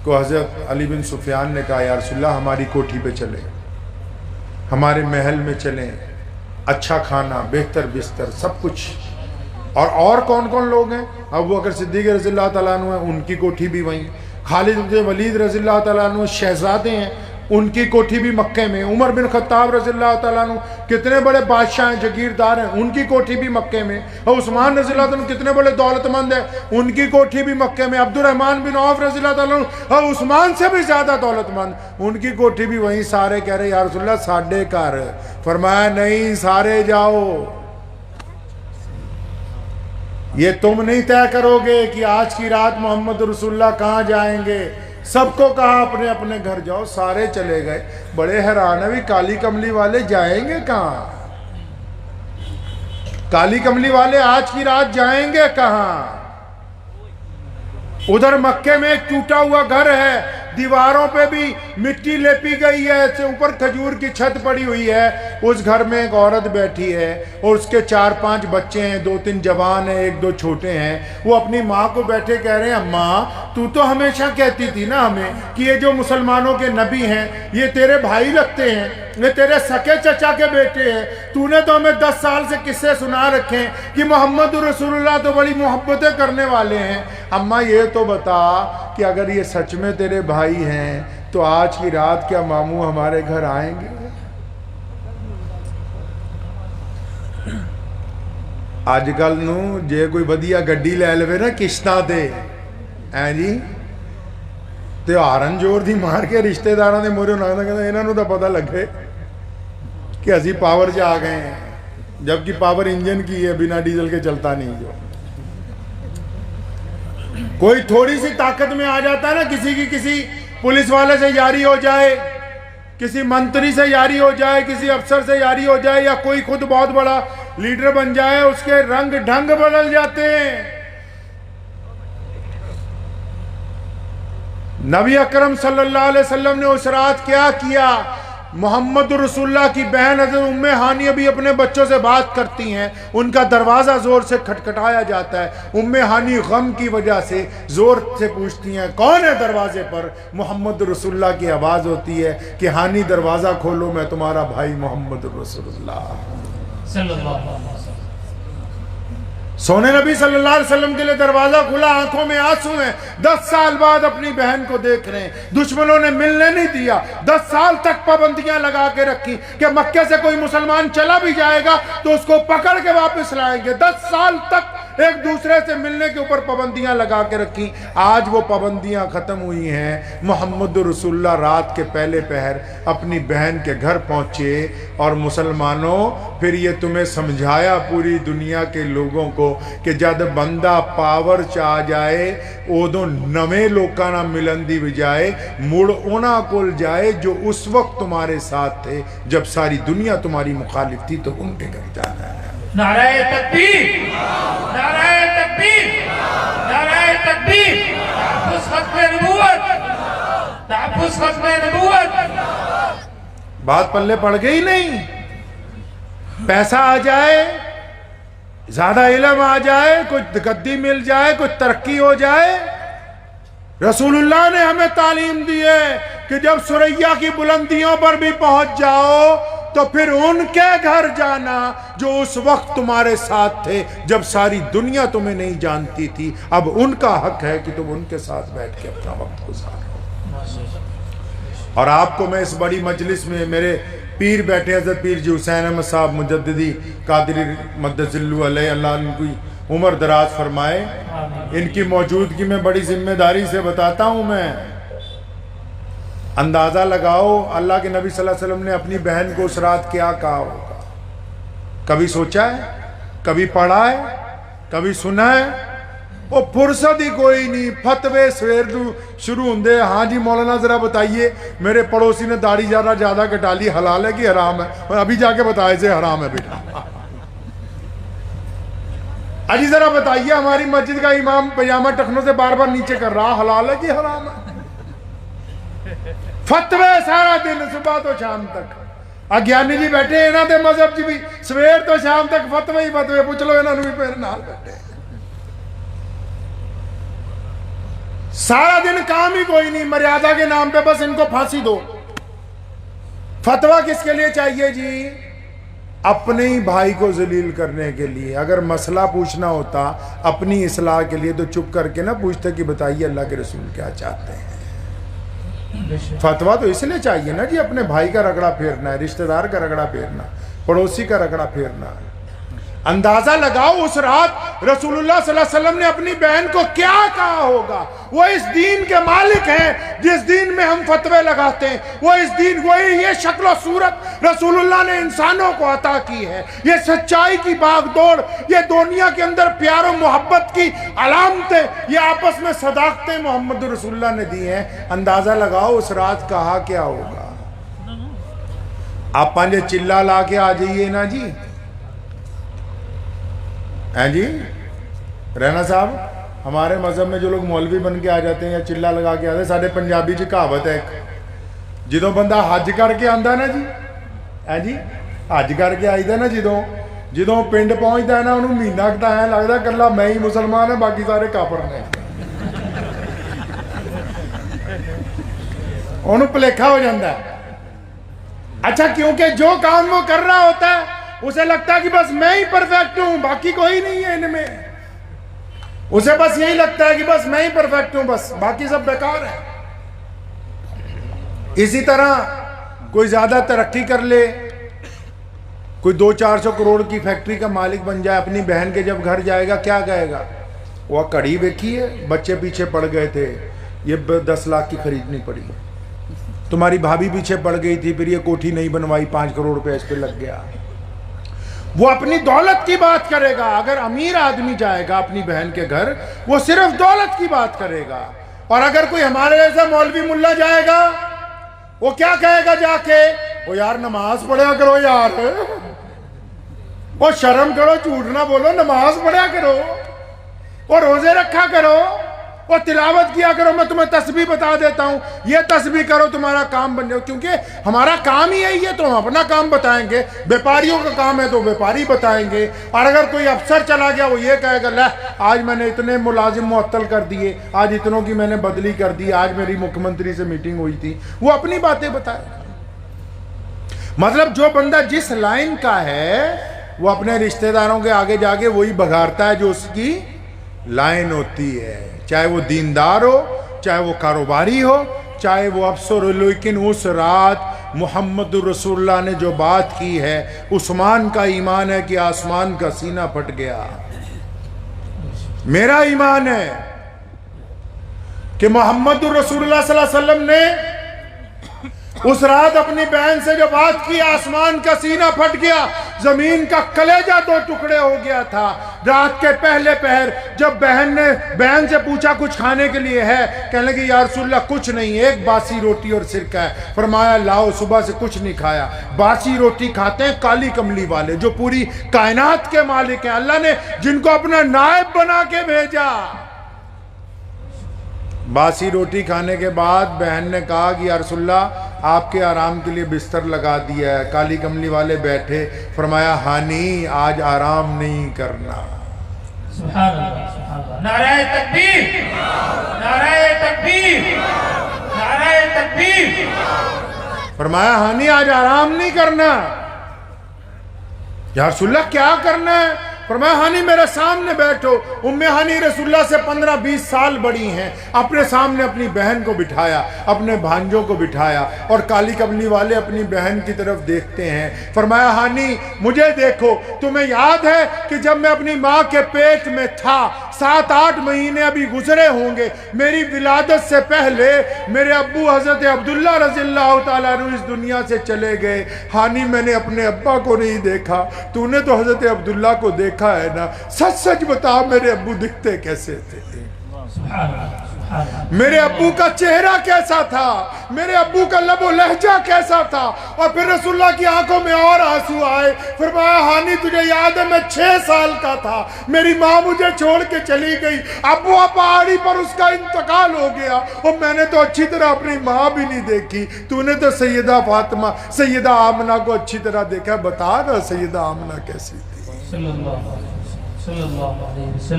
کو حضرت علی بن سفیان نے کہا یا رسول اللہ ہماری کوٹھی پہ چلیں، ہمارے محل میں چلیں، اچھا کھانا، بہتر بستر، سب کچھ۔ اور کون کون لوگ ہیں؟ ابو بکر صدیق رضی اللہ تعالیٰ عنہ ہیں، ان کی کوٹھی بھی وہیں، خالد بن ولید رضی اللہ تعالیٰ عنہ شہزادے ہیں، ان کی کوٹھی بھی مکے میں، عمر بن خطاب رضی اللہ تعالیٰ عنہ کتنے بڑے بادشاہ ہیں، جگیردار ہیں، ان کی کوٹھی بھی مکے میں، اور عثمان رضی اللہ عنہ کتنے بڑے دولت مند ہیں، ان کی کوٹھی بھی مکے میں، عبد الرحمن بن عوف رضی اللہ تعالیٰ عنہ اور عثمان سے بھی زیادہ دولت مند، ان کی کوٹھی بھی وہیں۔ سارے کہہ رہے یا رسول اللہ ساڈے گھر، فرمایا نہیں سارے جاؤ، یہ تم نہیں طے کرو گے کہ آج کی رات محمد رسول اللہ کہاں جائیں گے، سب کو کہا اپنے اپنے گھر جاؤ، سارے چلے گئے. بڑے حیران ہے بھی کالی کملی والے جائیں گے کہاں؟ کالی کملی والے آج کی رات جائیں گے کہاں؟ ادھر مکے میں ایک ٹوٹا ہوا گھر ہے، دیواروں پہ بھی مٹی لیپی گئی ہے، اوپر کھجور کی چھت پڑی ہوئی ہے. اس گھر میں ایک عورت بیٹھی ہے اور اس کے 4-5 بچے ہیں، 2-3 جوان ہیں، 1-2 چھوٹے ہیں. وہ اپنی ماں کو بیٹھے کہہ رہے ہیں اماں تو ہمیشہ کہتی تھی نا ہمیں کہ یہ جو مسلمانوں کے نبی ہیں یہ تیرے بھائی لگتے ہیں، یہ تیرے سکے چچا کے بیٹے ہیں. تو نے تو ہمیں 10 سال سے قصے سنا رکھے ہیں کہ محمد رسول اللہ تو بڑی محبتیں کرنے والے ہیں. اماں یہ تو بتا کہ اگر یہ سچ میں تیرے بھائی ہیں تو آج کی رات کیا ماموں ہمارے گھر آئیں گے؟ آج کل نو جے کوئی بدیا گڈی لے لے نا قسطاں تے جی تے ہارن جوڑ دی مار کے رشتے داراں دے موہرے نہ کہندا انہاں نوں تاں پتہ لگے کہ اسی پاور چ آ گئے ہیں، جبکہ پاور انجن کی ہے، بنا ڈیزل کے چلتا نہیں. جو کوئی تھوڑی سی طاقت میں آ جاتا ہے نا، کسی پولیس والے سے یاری ہو جائے، کسی منتری سے یاری ہو جائے، کسی افسر سے یاری ہو جائے، یا کوئی خود بہت بڑا لیڈر بن جائے، اس کے رنگ ڈھنگ بدل جاتے ہیں. نبی اکرم صلی اللہ علیہ وسلم نے اس رات کیا کیا؟ محمد رسول اللہ کی بہن حضرت ام ہانی ابھی اپنے بچوں سے بات کرتی ہیں، ان کا دروازہ زور سے کھٹکھٹایا جاتا ہے. ام ہانی غم کی وجہ سے زور سے پوچھتی ہیں کون ہے دروازے پر؟ محمد رسول اللہ کی آواز ہوتی ہے کہ ہانی دروازہ کھولو، میں تمہارا بھائی محمد رسول اللہ صلی اللہ علیہ وسلم. سونے نبی صلی اللہ علیہ وسلم کے لیے دروازہ کھلا، آنکھوں میں آنسو ہیں. 10 سال بعد اپنی بہن کو دیکھ رہے ہیں، دشمنوں نے ملنے نہیں دیا، 10 سال تک پابندیاں لگا کے رکھی کہ مکے سے کوئی مسلمان چلا بھی جائے گا تو اس کو پکڑ کے واپس لائیں گے. 10 سال تک ایک دوسرے سے ملنے کے اوپر پابندیاں لگا کے رکھی. آج وہ پابندیاں ختم ہوئی ہیں. محمد رسول اللہ رات کے پہلے پہر اپنی بہن کے گھر پہنچے، اور مسلمانوں پھر یہ تمہیں سمجھایا پوری دنیا کے لوگوں کو کہ جد بندہ پاور چاہ جائے ادو نویں لوکاں نہ ملن دی بجائے مڑ انہاں کول جائے جو اس وقت تمہارے ساتھ تھے جب ساری دنیا تمہاری مخالف تھی، تو ان کے گھر جانا ہے. نعرہ تکبیر، نعرہ تکبیر، نعرہ تکبیر. تحفظ ختم نبوت، تحفظ ختم نبوت. بات پلے پڑ گئی نہیں؟ پیسہ آ جائے، زیادہ علم آ جائے، کچھ گدی مل جائے، کچھ ترقی ہو جائے. رسول اللہ نے ہمیں تعلیم دی ہے کہ جب ثریا کی بلندیوں پر بھی پہنچ جاؤ تو پھر ان کے گھر جانا جو اس وقت تمہارے ساتھ تھے جب ساری دنیا تمہیں نہیں جانتی تھی. اب ان کا حق ہے کہ تم ان کے ساتھ بیٹھ کے اپنا وقت گزارو. اور آپ کو میں اس بڑی مجلس میں میرے پیر بیٹھے حضرت پیر جی حسین احمد صاحب مجددی قادری مدد ذلو علیہ، اللہ ان کی عمر دراز فرمائے، ان کی موجودگی میں بڑی ذمہ داری سے بتاتا ہوں. میں اندازہ لگاؤ اللہ کے نبی صلی اللہ علیہ وسلم نے اپنی بہن کو اس رات کیا کہا ہوگا؟ کبھی سوچا ہے؟ کبھی پڑھا ہے؟ کبھی سنا ہے؟ وہ فرصت ہی کوئی نہیں. فتوے سویر شروع ہوندے، ہاں جی مولانا ذرا بتائیے میرے پڑوسی نے داڑھی زیادہ کٹا لی، حلال ہے کہ حرام ہے؟ ابھی جا کے بتائے سے حرام ہے بیٹا. اجی ذرا بتائیے ہماری مسجد کا امام پجامہ ٹخنوں سے بار بار نیچے کر رہا، حلال ہے کہ حرام ہے؟ فتوے سارا دن صبح تو شام تک. اگیانی جی بیٹھے انہاں دے مذہب جی بھی سویر تو شام تک فتوے ہی فتوے. پوچھ لو انہاں نوں بھی پھر نال بیٹھے. سارا دن کام ہی کوئی نہیں، مریادہ کے نام پہ بس ان کو پھانسی دو. فتویٰ کس کے لیے چاہیے جی؟ اپنے ہی بھائی کو ذلیل کرنے کے لیے. اگر مسئلہ پوچھنا ہوتا اپنی اصلاح کے لیے تو چپ کر کے نہ پوچھتے کہ بتائیے اللہ کے رسول کیا چاہتے ہیں. فتویٰ تو اس لیے چاہیے نا جی اپنے بھائی کا رگڑا پھیرنا ہے، رشتہ دار کا رگڑا پھیرنا، پڑوسی کا رگڑا پھیرنا ہے. اندازہ لگاؤ اس رات رسولullah صلی اللہ علیہ وسلم نے اپنی بہن کو کیا کہا ہوگا. وہ اس دین کے مالک ہیں جس دین میں ہم فتوے لگاتے ہیں. وہ اس دین, وہی یہ شکل و صورت رسولullah نے انسانوں کو عطا کی ہے. یہ سچائی کی باغ دوڑ, یہ دنیا کے اندر پیار و محبت کی علامتیں, یہ آپس میں صداقتیں محمد رسولullah نے دی ہیں. اندازہ لگاؤ اس رات کہا کیا ہوگا. آپ پانچے چلا لا کے آ جائیے نا جی. ہیں جی رہنا صاحب, ہمارے مذہب میں جو لوگ مولوی بن کے آ جاتے ہیں یا چلا لگا کے آتے ہیں, سارے پنجابی جی کہاوت ہے جدوں بندہ حج کر کے آندا نا جی, ہے جی حج کر کے آئی دا نا, جدوں پنڈ پہنچتا ہے نا انہوں مہینہ کتا ہے لگتا ہے کلا میں ہی مسلمان ہوں باقی سارے کافر نے. انہوں پلیکھا ہو جاتا ہے. اچھا کیونکہ جو کام وہ کر رہا ہوتا ہے اسے لگتا ہے کہ بس میں ہی پرفیکٹ ہوں, باقی کوئی نہیں ہے ان میں. اسے بس یہی لگتا ہے کہ بس میں ہی پرفیکٹ ہوں, بس باقی سب بیکار ہے. اسی طرح کوئی زیادہ ترقی کر لے, کوئی 200-400 کروڑ کی فیکٹری کا مالک بن جائے, اپنی بہن کے جب گھر جائے گا کیا کہے گا؟ وہ کڑی دیکھی ہے, بچے پیچھے پڑ گئے تھے, یہ 10 لاکھ کی خریدنی پڑی. تمہاری بھابھی پیچھے پڑ گئی تھی, پھر یہ کوٹھی نہیں بنوائی, 5 کروڑ روپے اس پہ لگ گیا. وہ اپنی دولت کی بات کرے گا. اگر امیر آدمی جائے گا اپنی بہن کے گھر, وہ صرف دولت کی بات کرے گا. اور اگر کوئی ہمارے جیسا مولوی ملا جائے گا, وہ کیا کہے گا جا کے؟ وہ یار نماز پڑھا کرو یار, وہ شرم کرو, جھوٹ نہ بولو, نماز پڑھا کرو, اور روزے رکھا کرو, اور تلاوت کیا کرو. میں تمہیں تسبیح بتا دیتا ہوں, یہ تسبیح کرو تمہارا کام بن جائے. کیونکہ ہمارا کام ہی یہی ہے, تو ہم اپنا کام بتائیں گے. بیپاریوں کا کام ہے تو بیپاری بتائیں گے. اور اگر کوئی افسر چلا گیا وہ یہ کہے گا, لے آج میں نے اتنے ملازم معطل کر دیے, آج اتنوں کی میں نے بدلی کر دی, آج میری مکھ منتری سے میٹنگ ہوئی تھی. وہ اپنی باتیں بتائے. مطلب جو بندہ جس لائن کا ہے وہ اپنے رشتہ داروں کے آگے جا کے وہی بگارتا ہے جو اس کی لائن ہوتی ہے, چاہے وہ دیندار ہو, چاہے وہ کاروباری ہو, چاہے وہ افسر ہو. لیکن اس رات محمد رسول اللہ نے جو بات کی ہے, عثمان کا ایمان ہے کہ آسمان کا سینہ پھٹ گیا. میرا ایمان ہے کہ محمد رسول اللہ صلی اللہ علیہ وسلم نے اس رات اپنی بہن سے جو بات کی, آسمان کا سینہ پھٹ گیا, زمین کا کلیجہ 2 ٹکڑے ہو گیا تھا. رات کے پہلے پہر جب بہن نے بہن سے پوچھا کچھ کھانے کے لیے ہے, کہنے لگی یا رسول اللہ کچھ نہیں, ایک باسی روٹی اور سرکہ ہے. فرمایا لاؤ, صبح سے کچھ نہیں کھایا. باسی روٹی کھاتے ہیں کالی کملی والے جو پوری کائنات کے مالک ہیں, اللہ نے جن کو اپنا نائب بنا کے بھیجا. باسی روٹی کھانے کے بعد بہن نے کہا کہ یا رسول اللہ آپ کے آرام کے لیے بستر لگا دیا ہے. کالی کملی والے بیٹھے, فرمایا ہانی آج آرام نہیں کرنا. سبحان اللہ, سبحان اللہ. نعرہ تکبیر, نعرہ تکبیر, نعرہ تکبیر. فرمایا ہانی آج آرام نہیں کرنا. یا رسول اللہ کیا کرنا ہے؟ فرمایا ہانی میرے سامنے بیٹھو. ام ہانی رسول اللہ سے 15-20 سال بڑی ہیں. اپنے سامنے اپنی بہن کو بٹھایا, اپنے بھانجوں کو بٹھایا, اور کالی کملی والے اپنی بہن کی طرف دیکھتے ہیں. فرمایا ہانی مجھے دیکھو, تمہیں یاد ہے کہ جب میں اپنی ماں کے پیٹ میں تھا, 7-8 مہینے ابھی گزرے ہوں گے, میری ولادت سے پہلے میرے ابو حضرت عبداللہ رضی اللہ تعالیٰ عنہ اس دنیا سے چلے گئے. ہانی میں نے اپنے ابا کو نہیں دیکھا, تو نے تو حضرت عبداللہ کو دیکھا ہے نا, سچ سچ بتا میرے ابو دکھتے کیسے تھے؟ میرے ابو کا چہرہ کیسا تھا, میرے ابو کا لب و لہجہ کیسا تھا؟ اور پھر رسول اللہ کی آنکھوں میں اور آنسو آئے. فرمایا ہانی تجھے یاد ہے میں 6 سال کا تھا, میری ماں مجھے چھوڑ کے چلی گئی, ابو پہاڑی پر اس کا انتقال ہو گیا, اور میں نے تو اچھی طرح اپنی ماں بھی نہیں دیکھی, تو نے تو سیدہ فاطمہ سیدہ آمنہ کو اچھی طرح دیکھا. بتا نا سیدہ آمنہ کیسی تھی؟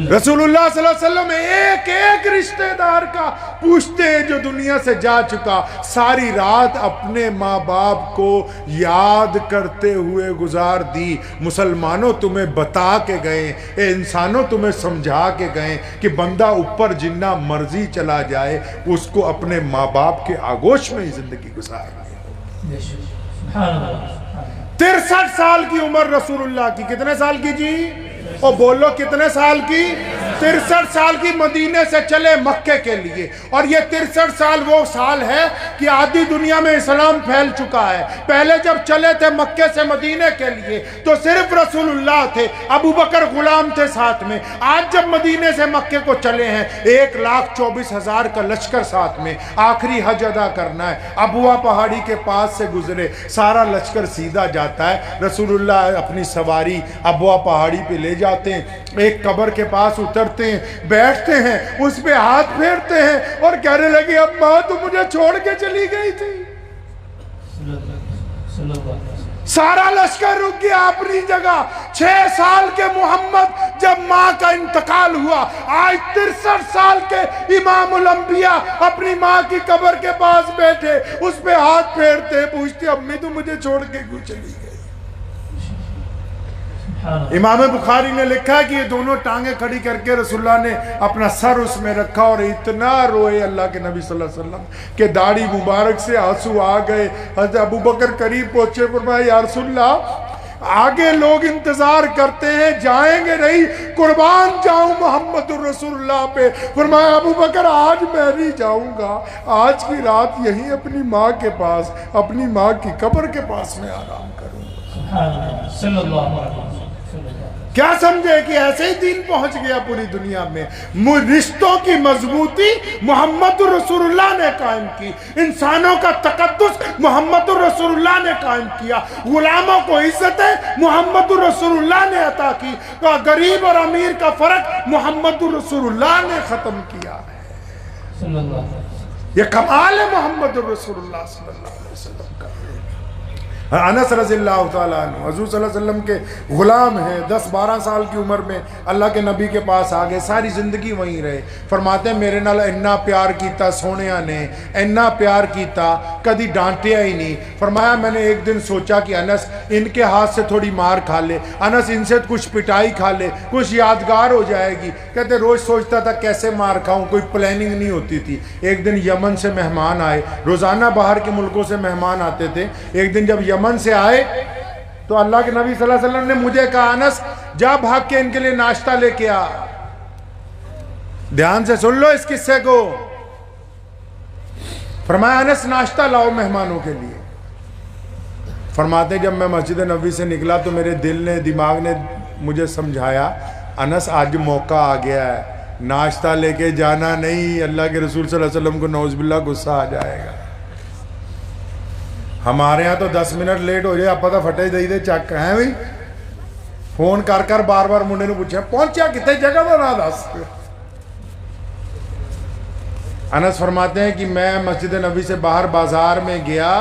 رسول اللہ صلی اللہ علیہ وسلم ایک ایک رشتہ دار کا پوچھتے ہیں جو دنیا سے جا چکا. ساری رات اپنے ماں باپ کو یاد کرتے ہوئے گزار دی. مسلمانوں تمہیں بتا کے گئے, اے انسانوں تمہیں سمجھا کے گئے کہ بندہ اوپر جنہ مرضی چلا جائے اس کو اپنے ماں باپ کے آگوش میں ہی زندگی گزارنی ہے. 63 سال کی عمر رسول اللہ کی. کتنے سال کی جی؟ اور بولو کتنے سال کی؟ 63 سال کی. مدینے سے چلے مکے کے لیے. اور یہ 63 سال وہ سال ہے کہ آدھی دنیا میں اسلام پھیل چکا ہے. پہلے جب چلے تھے مکے سے مدینے کے لیے تو صرف رسول اللہ تھے, ابو بکر غلام تھے ساتھ میں. آج جب مدینے سے مکے کو چلے ہیں 1,24,000 کا لشکر ساتھ میں, آخری حج ادا کرنا ہے. ابوا پہاڑی کے پاس سے گزرے, سارا لشکر سیدھا جاتا ہے. رسول اللہ اپنی سواری ابوا پہاڑی پہ لے جاتے ہیں, ایک قبر کے پاس اترتے ہیں, بیٹھتے ہیں, اس پہ ہاتھ پھیرتے ہیں اور کہنے لگے اب ماں تو مجھے چھوڑ کے چلی گئی تھی. سارا لشکر رک گیا اپنی جگہ. 6 سال کے محمد جب ماں کا انتقال ہوا, آج 63 سال کے امام الانبیاء اپنی ماں کی قبر کے پاس بیٹھے, اس پہ ہاتھ پھیرتے, پوچھتے امی تو مجھے چھوڑ کے کیوں چلی گئی. امام بخاری نے لکھا ہے کہ یہ دونوں ٹانگیں کھڑی کر کے رسول اللہ نے اپنا سر اس میں رکھا اور اتنا روئے اللہ کے نبی صلی اللہ علیہ وسلم کہ داڑھی مبارک سے آنسو آ گئے. حضرت ابو بکر قریب پہنچے, فرمایا یا رسول اللہ آگے لوگ انتظار کرتے ہیں, جائیں گے نہیں, قربان جاؤں محمد الرسول اللہ پہ. فرمایا ابو بکر آج میں نہیں جاؤں گا, آج کی رات یہیں اپنی ماں کے پاس, اپنی ماں کی قبر کے پاس میں آرام کروں گا. صلی اللہ علیہ وسلم. کیا سمجھے کہ ایسے ہی دین پہنچ گیا پوری دنیا میں. رشتوں کی مضبوطی محمد الرسول اللہ نے قائم کی, انسانوں کا تقدس محمد الرسول اللہ نے قائم کیا, غلاموں کو عزتیں محمد الرسول اللہ نے عطا کی, غریب اور امیر کا فرق محمد الرسول اللہ نے ختم کیا ہے. صلی اللہ علیہ وسلم. یہ کمال ہے محمد الرسول اللہ صلی اللہ علیہ وسلم کا. انس رضی اللہ تعالیٰ عنہ حضور صلی اللہ علیہ وسلم کے غلام ہیں, 10-12 سال کی عمر میں اللہ کے نبی کے پاس آ گئے, ساری زندگی وہیں رہے. فرماتے ہیں میرے نال اتنا پیار کیتا سونیا نے, اتنا پیار کیتا, کدی ڈانٹیا ہی نہیں. فرمایا میں نے ایک دن سوچا کہ انس ان کے ہاتھ سے تھوڑی مار کھا لے, انس ان سے کچھ پٹائی کھا لے, کچھ یادگار ہو جائے گی. کہتے روز سوچتا تھا کیسے مار کھاؤں, کوئی پلاننگ نہیں ہوتی تھی. ایک دن یمن سے مہمان آئے, روزانہ باہر کے ملکوں سے مہمان آتے تھے. ایک دن جب یمن سے آئے تو اللہ کے نبی صلی اللہ علیہ وسلم نے مجھے کہا انس جا بھاگ کے ان کے لیے ناشتہ لے کے آ. دھیان سے سن لو اس قصے کو. فرمایا انس ناشتہ لاؤ مہمانوں کے لیے. فرماتے جب میں مسجد نبوی سے نکلا تو میرے دل نے, دماغ نے مجھے سمجھایا انس آج موقع آ گیا ہے, ناشتہ لے کے جانا نہیں, اللہ کے رسول صلی اللہ علیہ وسلم کو نعوذ باللہ غصہ آ جائے گا. ہمارے ہاں تو 10 منٹ لیٹ ہو جائے آپ پتہ پھٹے دے دے چک ہیں بھائی, فون کر کر بار بار منڈے نے پوچھا پہنچیا کتنے جگہ بنا دس. انس فرماتے ہیں کہ میں مسجد نبوی سے باہر بازار میں گیا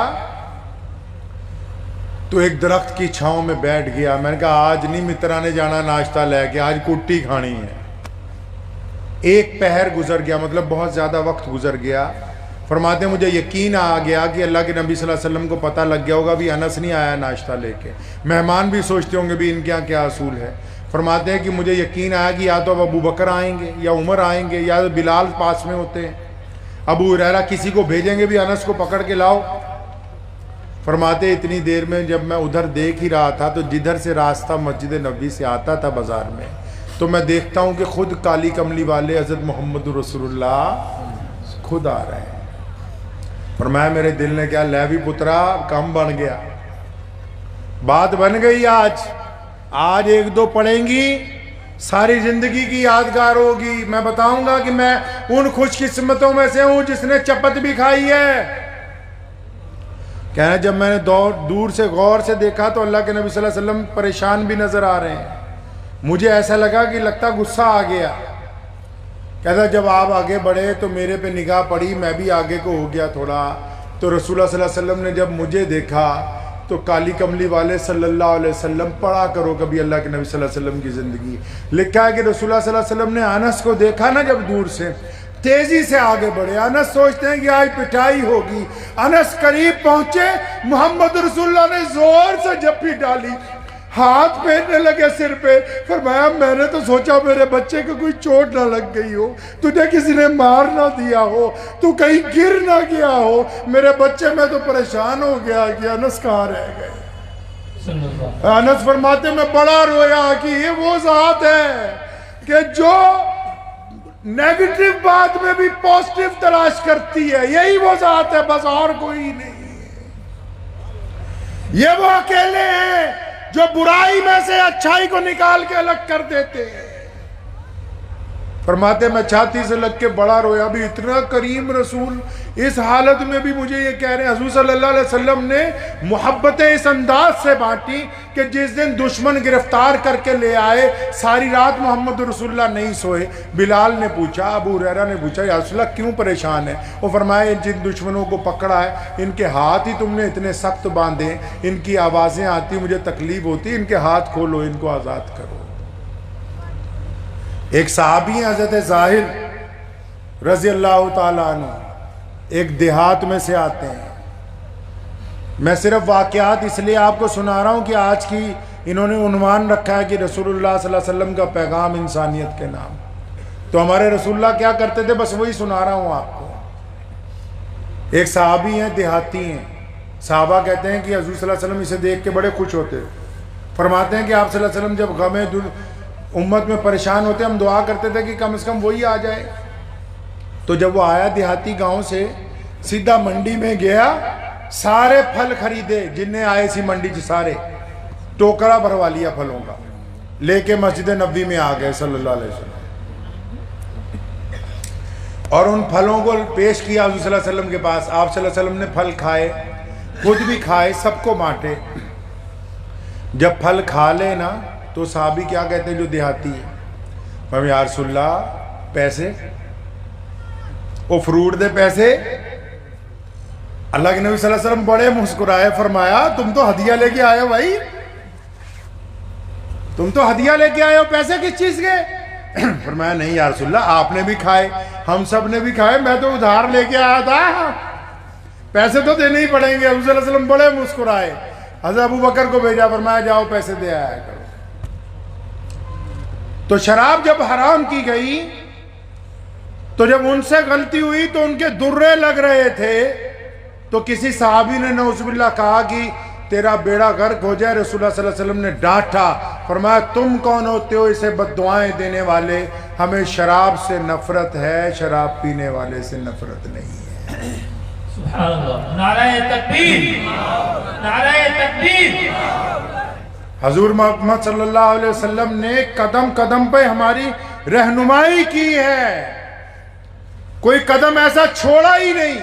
تو ایک درخت کی چھاؤں میں بیٹھ گیا. میں نے کہا آج نہیں مترانے جانا ناشتہ لے کے, آج کٹی کھانی ہے. ایک پہر گزر گیا, مطلب بہت زیادہ وقت گزر گیا. فرماتے ہیں مجھے یقین آ گیا کہ اللہ کے نبی صلی اللہ علیہ وسلم کو پتہ لگ گیا ہوگا بھی انس نہیں آیا ناشتہ لے کے. مہمان بھی سوچتے ہوں گے بھی ان کے یہاں کیا اصول ہے. فرماتے ہیں کہ مجھے یقین آیا کہ یا تو اب ابو بکر آئیں گے یا عمر آئیں گے یا بلال پاس میں ہوتے ہیں, ابو ہریرہ کسی کو بھیجیں گے بھی انس کو پکڑ کے لاؤ. فرماتے اتنی دیر میں جب میں ادھر دیکھ ہی رہا تھا تو جدھر سے راستہ مسجد نبوی سے آتا تھا بازار میں, تو میں دیکھتا ہوں کہ خود کالی کملی والے حضرت محمد رسول اللہ خود آ رہے ہیں. فرمایا میرے دل نے کیا لے بھی پترا کم بن گیا, بات بن گئی. آج ایک دو پڑھیں گی ساری زندگی کی یادگار ہوگی. میں بتاؤں گا کہ میں ان خوش قسمتوں میں سے ہوں جس نے چپت بھی کھائی ہے. کہنا جب میں نے دور سے غور سے دیکھا تو اللہ کے نبی صلی اللہ علیہ وسلم پریشان بھی نظر آ رہے ہیں. مجھے ایسا لگا کہ لگتا غصہ آ گیا. کہتا جب آپ آگے بڑھے تو میرے پہ نگاہ پڑی, میں بھی آگے کو ہو گیا تھوڑا. تو رسول اللہ صلی اللہ علیہ وسلم نے جب مجھے دیکھا تو کالی کملی والے صلی اللہ علیہ وسلم, پڑھا کرو کبھی اللہ کے نبی صلی اللہ علیہ وسلم کی زندگی. لکھا ہے کہ رسول اللہ صلی اللہ علیہ وسلم نے انس کو دیکھا نا جب دور سے, تیزی سے آگے بڑھے. انس سوچتے ہیں کہ آج پٹائی ہوگی. انس قریب پہنچے, محمد رسول اللہ نے زور سے جپی ڈالی, ہاتھ پھیرنے لگے سر پہ. فرمایا میں نے تو سوچا میرے بچے کو کوئی چوٹ نہ لگ گئی ہو, تجھے کسی نے مار نہ دیا ہو, تو کہیں گر نہ گیا ہو. میرے بچے میں تو پریشان ہو گیا کہ انس کہاں رہ گئے. انس فرماتے میں بڑا رویا کہ یہ وہ ذات ہے کہ جو نیگیٹو بات میں بھی پازیٹیو تلاش کرتی ہے، یہی وہ ذات ہے، بس اور کوئی نہیں ہے۔ یہ وہ اکیلے ہیں جو برائی میں سے اچھائی کو نکال کے الگ کر دیتے ہیں۔ فرماتے میں چھاتی سے لگ کے بڑا رویا، بھی اتنا کریم رسول اس حالت میں بھی مجھے یہ کہہ رہے ہیں۔ حضور صلی اللہ علیہ وسلم نے محبتیں اس انداز سے بانٹی کہ جس دن دشمن گرفتار کر کے لے آئے، ساری رات محمد رسول اللہ نہیں سوئے۔ بلال نے پوچھا، ابو ہریرہ نے پوچھا، یا رسول اللہ کیوں پریشان ہے؟ وہ فرمایا جن دشمنوں کو پکڑا ہے ان کے ہاتھ ہی تم نے اتنے سخت باندھے، ان کی آوازیں آتی، مجھے تکلیف ہوتی، ان کے ہاتھ کھولو، ان کو آزاد کرو۔ ایک صحابی ہیں حضرت ظاہر رضی اللہ تعالیٰ عنہ، ایک دیہات میں سے آتے ہیں۔ میں صرف واقعات اس لیے آپ کو سنا رہا ہوں کہ آج کی انہوں نے عنوان رکھا ہے کہ رسول اللہ صلی اللہ علیہ وسلم کا پیغام انسانیت کے نام۔ تو ہمارے رسول اللہ کیا کرتے تھے، بس وہی سنا رہا ہوں آپ کو۔ ایک صحابی ہیں، دیہاتی ہیں۔ صحابہ کہتے ہیں کہ حضور صلی اللہ علیہ وسلم اسے دیکھ کے بڑے خوش ہوتے، فرماتے ہیں کہ آپ صلی اللہ علیہ وسلم جب غم امت میں پریشان ہوتے ہم دعا کرتے تھے کہ کم از کم وہی آ جائے۔ تو جب وہ آیا دیہاتی گاؤں سے، سیدھا منڈی میں گیا، سارے پھل خریدے جنہیں آئے سی منڈی سے، سارے ٹوکرا بھروا لیا پھلوں کا، لے کے مسجد نبوی میں آ گئے صلی اللہ علیہ وسلم، اور ان پھلوں کو پیش کیا حضور صلی اللہ علیہ وسلم کے پاس۔ آپ صلی اللہ علیہ وسلم نے پھل کھائے، خود بھی کھائے، سب کو بانٹے۔ جب پھل کھا لے نا تو صحابی کیا کہتے ہیں جو دیہاتی ہے، یا رسول اللہ پیسے، وہ فروٹ دے پیسے۔ اللہ کے نبی صلی اللہ علیہ وسلم بڑے مسکرائے، فرمایا تم تو ہدیہ لے کے آئے ہو بھائی، تم تو ہدیہ لے کے آئے ہو، پیسے کس چیز کے؟ فرمایا نہیں یا رسول اللہ آپ نے بھی کھائے، ہم سب نے بھی کھائے، میں تو ادھار لے کے آیا تھا، پیسے تو دینے ہی پڑیں گے۔ حضور صلی اللہ علیہ وسلم بڑے مسکرائے، حضرت ابو بکر کو بھیجا، فرمایا جاؤ پیسے دے آیا کرو۔ تو شراب جب حرام کی گئی تو جب ان سے غلطی ہوئی تو ان کے درے لگ رہے تھے، تو کسی صحابی نے نعوذ باللہ کہا کہ تیرا بیڑا غرق ہو جائے۔ رسول اللہ صلی اللہ علیہ وسلم نے ڈانٹا، فرمایا تم کون ہوتے ہو اسے بد دعائیں دینے والے؟ ہمیں شراب سے نفرت ہے، شراب پینے والے سے نفرت نہیں ہے۔ سبحان اللہ، نعرہ تکبیر، نعرہ تکبیر۔ حضور محمد صلی اللہ علیہ وسلم نے قدم قدم پہ ہماری رہنمائی کی ہے، کوئی قدم ایسا چھوڑا ہی نہیں۔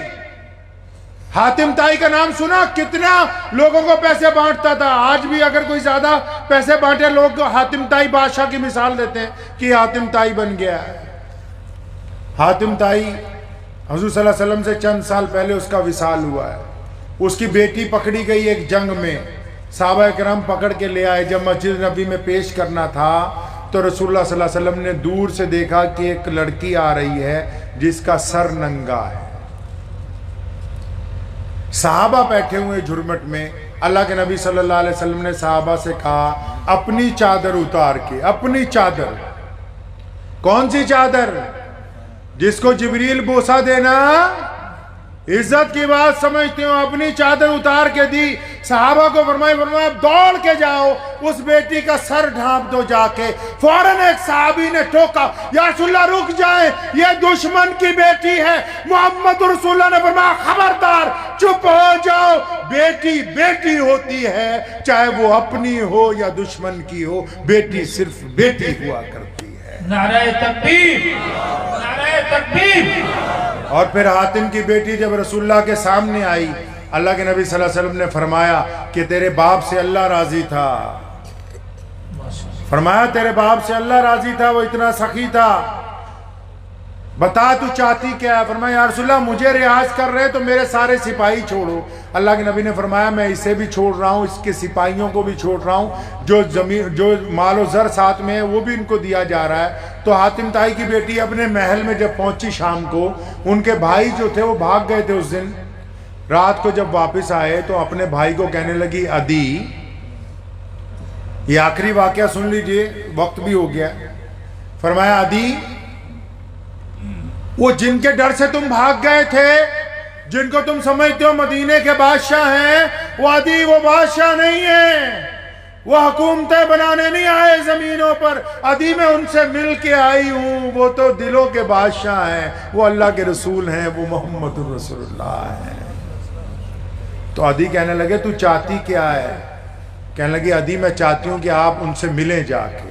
حاتم طائی کا نام سنا، کتنا لوگوں کو پیسے بانٹتا تھا۔ آج بھی اگر کوئی زیادہ پیسے بانٹے لوگ حاتم طائی بادشاہ کی مثال دیتے ہیں کہ حاتم طائی بن گیا ہے۔ حاتم طائی حضور صلی اللہ علیہ وسلم سے چند سال پہلے اس کا وصال ہوا ہے۔ اس کی بیٹی پکڑی گئی ایک جنگ میں، صحابہ کرام پکڑ کے لے آئے۔ جب مسجد نبی میں پیش کرنا تھا تو رسول اللہ صلی اللہ علیہ وسلم نے دور سے دیکھا کہ ایک لڑکی آ رہی ہے جس کا سر ننگا ہے۔ صحابہ بیٹھے ہوئے جھرمٹ میں، اللہ کے نبی صلی اللہ علیہ وسلم نے صحابہ سے کہا اپنی چادر اتار کے، اپنی چادر۔ کون سی چادر؟ جس کو جبریل بوسہ دینا عزت کی بات سمجھتے ہو، اپنی چادر اتار کے دی۔ صحابہ کو فرمایا دوڑ کے جاؤ اس بیٹی کا سر ڈھانپ دو جا کے۔ فوراً ایک صحابی نے ٹوکا، یا رسول اللہ رک جائیں، یہ دشمن کی بیٹی ہے۔ محمد رسول اللہ نے فرمایا خبردار، چپ ہو جاؤ، بیٹی بیٹی ہوتی ہے، چاہے وہ اپنی ہو یا دشمن کی ہو، بیٹی صرف بیٹی ہوا کرتی ہے۔ نعرہ تکبیر، نعرہ تکبیر۔ اور پھر حاتم کی بیٹی جب رسول اللہ کے سامنے آئی، اللہ کے نبی صلی اللہ علیہ وسلم نے فرمایا کہ تیرے باپ سے اللہ راضی تھا، فرمایا تیرے باپ سے اللہ راضی تھا، وہ اتنا سخی تھا، بتا تو چاہتی کیا ہے؟ فرمایا یا رسول اللہ مجھے ریاض کر رہے تو میرے سارے سپاہی چھوڑو۔ اللہ کے نبی نے فرمایا میں اسے بھی چھوڑ رہا ہوں، اس کے سپاہیوں کو بھی چھوڑ رہا ہوں، جو مال و زر ساتھ میں ہے وہ بھی ان کو دیا جا رہا ہے۔ تو حاتم طائی کی بیٹی اپنے محل میں جب پہنچی شام کو، ان کے بھائی جو تھے وہ بھاگ گئے تھے اس دن رات کو، جب واپس آئے تو اپنے بھائی کو کہنے لگی عدی، یہ آخری واقعہ سن لیجئے وقت بھی ہو گیا۔ فرمایا عدی، وہ جن کے ڈر سے تم بھاگ گئے تھے، جن کو تم سمجھتے ہو مدینے کے بادشاہ ہیں، وہ عدی وہ بادشاہ نہیں ہے۔ وہ حکومتیں بنانے نہیں آئے زمینوں پر، عدی میں ان سے مل کے آئی ہوں، وہ تو دلوں کے بادشاہ ہیں، وہ اللہ کے رسول ہیں، وہ محمد رسول اللہ ہیں۔ تو عدی کہنے لگے تو چاہتی کیا ہے؟ کہنے لگی عدی میں چاہتی ہوں کہ آپ ان سے ملیں جا کے۔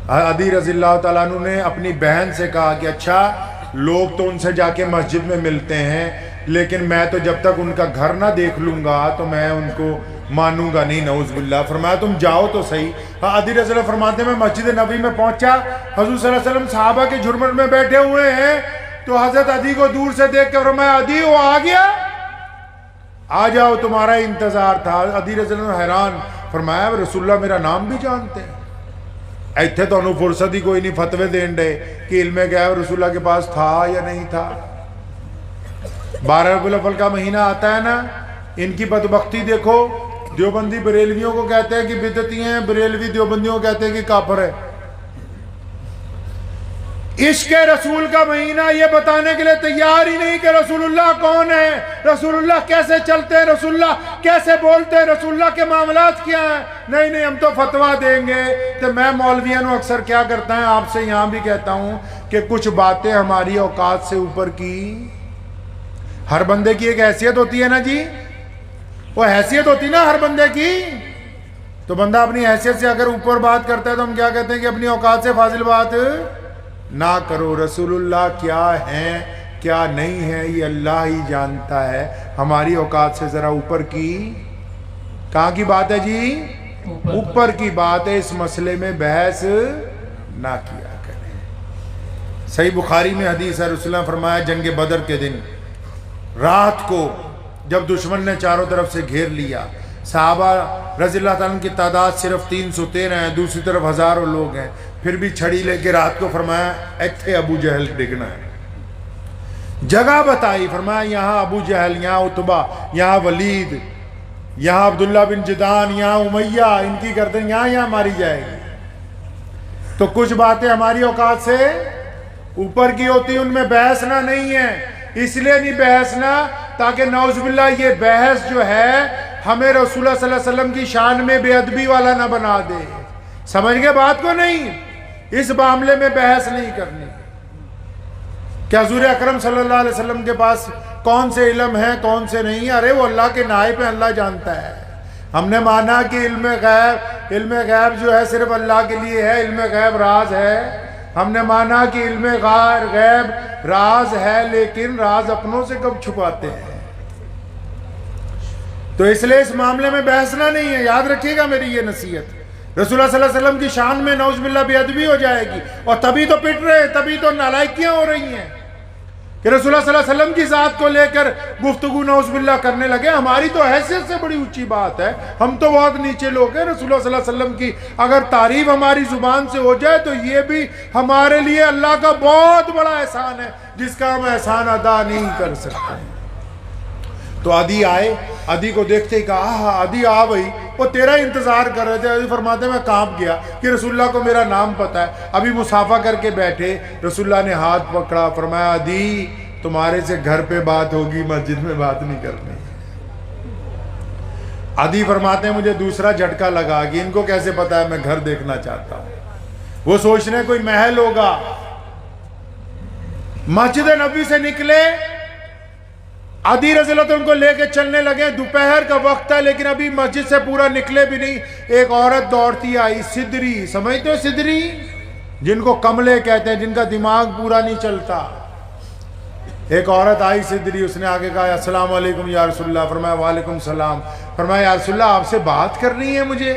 عدی رضی اللہ تعالیٰ عنہ نے اپنی بہن سے کہا کہ اچھا لوگ تو ان سے جا کے مسجد میں ملتے ہیں، لیکن میں تو جب تک ان کا گھر نہ دیکھ لوں گا تو میں ان کو مانوں گا نہیں، نعوذ باللہ۔ فرمایا تم جاؤ تو صحیح۔ عدی رضی اللہ فرماتے ہیں میں مسجد نبی میں پہنچا، حضور صلی اللہ علیہ وسلم صحابہ کے جھرمٹ میں بیٹھے ہوئے ہیں، تو حضرت عدی کو دور سے دیکھ کے فرمایا عدی وہ آ گیا، آ جاؤ تمہارا انتظار تھا۔ عدی رضی اللہ حیران، فرمایا رسول اللہ میرا نام بھی جانتے ہیں؟ ایتھے تو انہوں فرصت ہی کوئی نہیں فتوے دین دے کہ علم غیب رسول اللہ کے پاس تھا یا نہیں تھا۔ 12 ربیع الاول کا مہینہ آتا ہے نا، ان کی بدبختی دیکھو، دیوبندی بریلویوں کو کہتے ہیں کہ بدعتی ہیں، بریلوی دیوبندیوں کو کہتے ہیں کہ کافر ہے۔ عشق رسول کا مہینہ یہ بتانے کے لیے تیار ہی نہیں کہ رسول اللہ کون ہے، رسول اللہ کیسے چلتے ہیں، رسول اللہ کیسے بولتے ہیں، رسول اللہ کے معاملات کیا ہیں۔ نہیں ہم تو فتویٰ دیں گے۔ تو میں مولویوں اکثر کیا کرتا ہے، آپ سے یہاں بھی کہتا ہوں کہ کچھ باتیں ہماری اوقات سے اوپر کی، ہر بندے کی ایک حیثیت ہوتی ہے نا جی، وہ حیثیت ہوتی نا ہر بندے کی، تو بندہ اپنی حیثیت سے اگر اوپر بات کرتا ہے تو ہم کیا کہتے ہیں کہ اپنی اوقات سے فاضل بات نہ کرو۔ رسول اللہ کیا ہیں کیا نہیں ہے یہ اللہ ہی جانتا ہے، ہماری اوقات سے ذرا اوپر کی، کہاں کی بات ہے جی؟ اوپر کی بات ہے، اس مسئلے میں بحث نہ کیا کریں۔ صحیح بخاری میں حدیث ہے، رسول اللہ نے فرمایا جنگ بدر کے دن رات کو جب دشمن نے چاروں طرف سے گھیر لیا، صحابہ رضی اللہ تعالیٰ کی تعداد صرف 313 ہیں، دوسری طرف ہزاروں لوگ ہیں، پھر بھی چھڑی لے کے رات کو فرمایا ایتھے ابو جہل ڈگنا ہے، جگہ بتائی، فرمایا یہاں ابو جہل، یہاں عتبہ، یہاں ولید، یہاں عبداللہ بن جدان، یہاں امیہ، ان کی گردن یہاں ماری جائے گی۔ تو کچھ باتیں ہماری اوقات سے اوپر کی ہوتی، ان میں بحثنا نہیں ہے، اس لیے نہیں بحثنا تاکہ نعوذ باللہ یہ بحث جو ہے ہمیں رسول اللہ صلی اللہ علیہ وسلم کی شان میں بے ادبی والا نہ بنا دے۔ سمجھ گئے بات کو؟ نہیں، اس معاملے میں بحث نہیں کرنی کہ حضور اکرم صلی اللہ علیہ وسلم کے پاس کون سے علم ہیں کون سے نہیں، ارے وہ اللہ کے نائب ہیں، اللہ جانتا ہے۔ ہم نے مانا کہ علم غیب جو ہے صرف اللہ کے لیے ہے، علم غیب راز ہے۔ ہم نے مانا کہ علم غیب راز ہے، لیکن راز اپنوں سے کب چھپاتے ہیں؟ تو اس لیے اس معاملے میں بحثنا نہیں ہے، یاد رکھیے گا میری یہ نصیحت۔ رسول اللہ صلی اللہ علیہ وسلم کی شان میں نعوذ باللہ بے ادبی ہو جائے گی، اور تبھی تو پٹ رہے ہیں، تبھی تو نالائکیاں ہو رہی ہیں کہ رسول اللہ صلی اللہ علیہ وسلم کی ذات کو لے کر گفتگو نعوذ باللہ کرنے لگے۔ ہماری تو حیثیت سے بڑی اونچی بات ہے، ہم تو بہت نیچے لوگ ہیں۔ رسول اللہ صلی اللہ علیہ وسلم کی اگر تعریف ہماری زبان سے ہو جائے تو یہ بھی ہمارے لیے اللہ کا بہت بڑا احسان ہے، جس کا ہم احسان ادا نہیں کر سکتے۔ تو عدی آئے، عدی کو دیکھتے ہی کہا ہاں عدی آ بھائی، وہ تیرا انتظار کر رہے تھے۔ عدی فرماتے ہیں میں کانپ گیا کہ رسول اللہ کو میرا نام پتہ ہے۔ ابھی مصافحہ کر کے بیٹھے، رسول اللہ نے ہاتھ پکڑا، فرمایا عدی تمہارے سے گھر پہ بات ہوگی، مسجد میں بات نہیں کرنی۔ عدی فرماتے ہیں مجھے دوسرا جھٹکا لگا کہ ان کو کیسے پتا ہے میں گھر دیکھنا چاہتا ہوں، وہ سوچ رہے کوئی محل ہوگا۔ مسجد نبوی سے نکلے، عدی رضی اللہ عنہ کو لے کے چلنے لگے، دوپہر کا وقت ہے لیکن ابھی مسجد سے پورا نکلے بھی نہیں۔ ایک عورت دوڑتی آئی، صدری، سمجھتے ہو صدری؟ جن کو کملے کہتے ہیں، جن کا دماغ پورا نہیں چلتا۔ ایک عورت آئی صدری، اس نے آگے کہا السلام علیکم یا رسول اللہ، فرمایا وعلیکم السلام، فرمایا یا رسول اللہ آپ سے بات کرنی ہے مجھے۔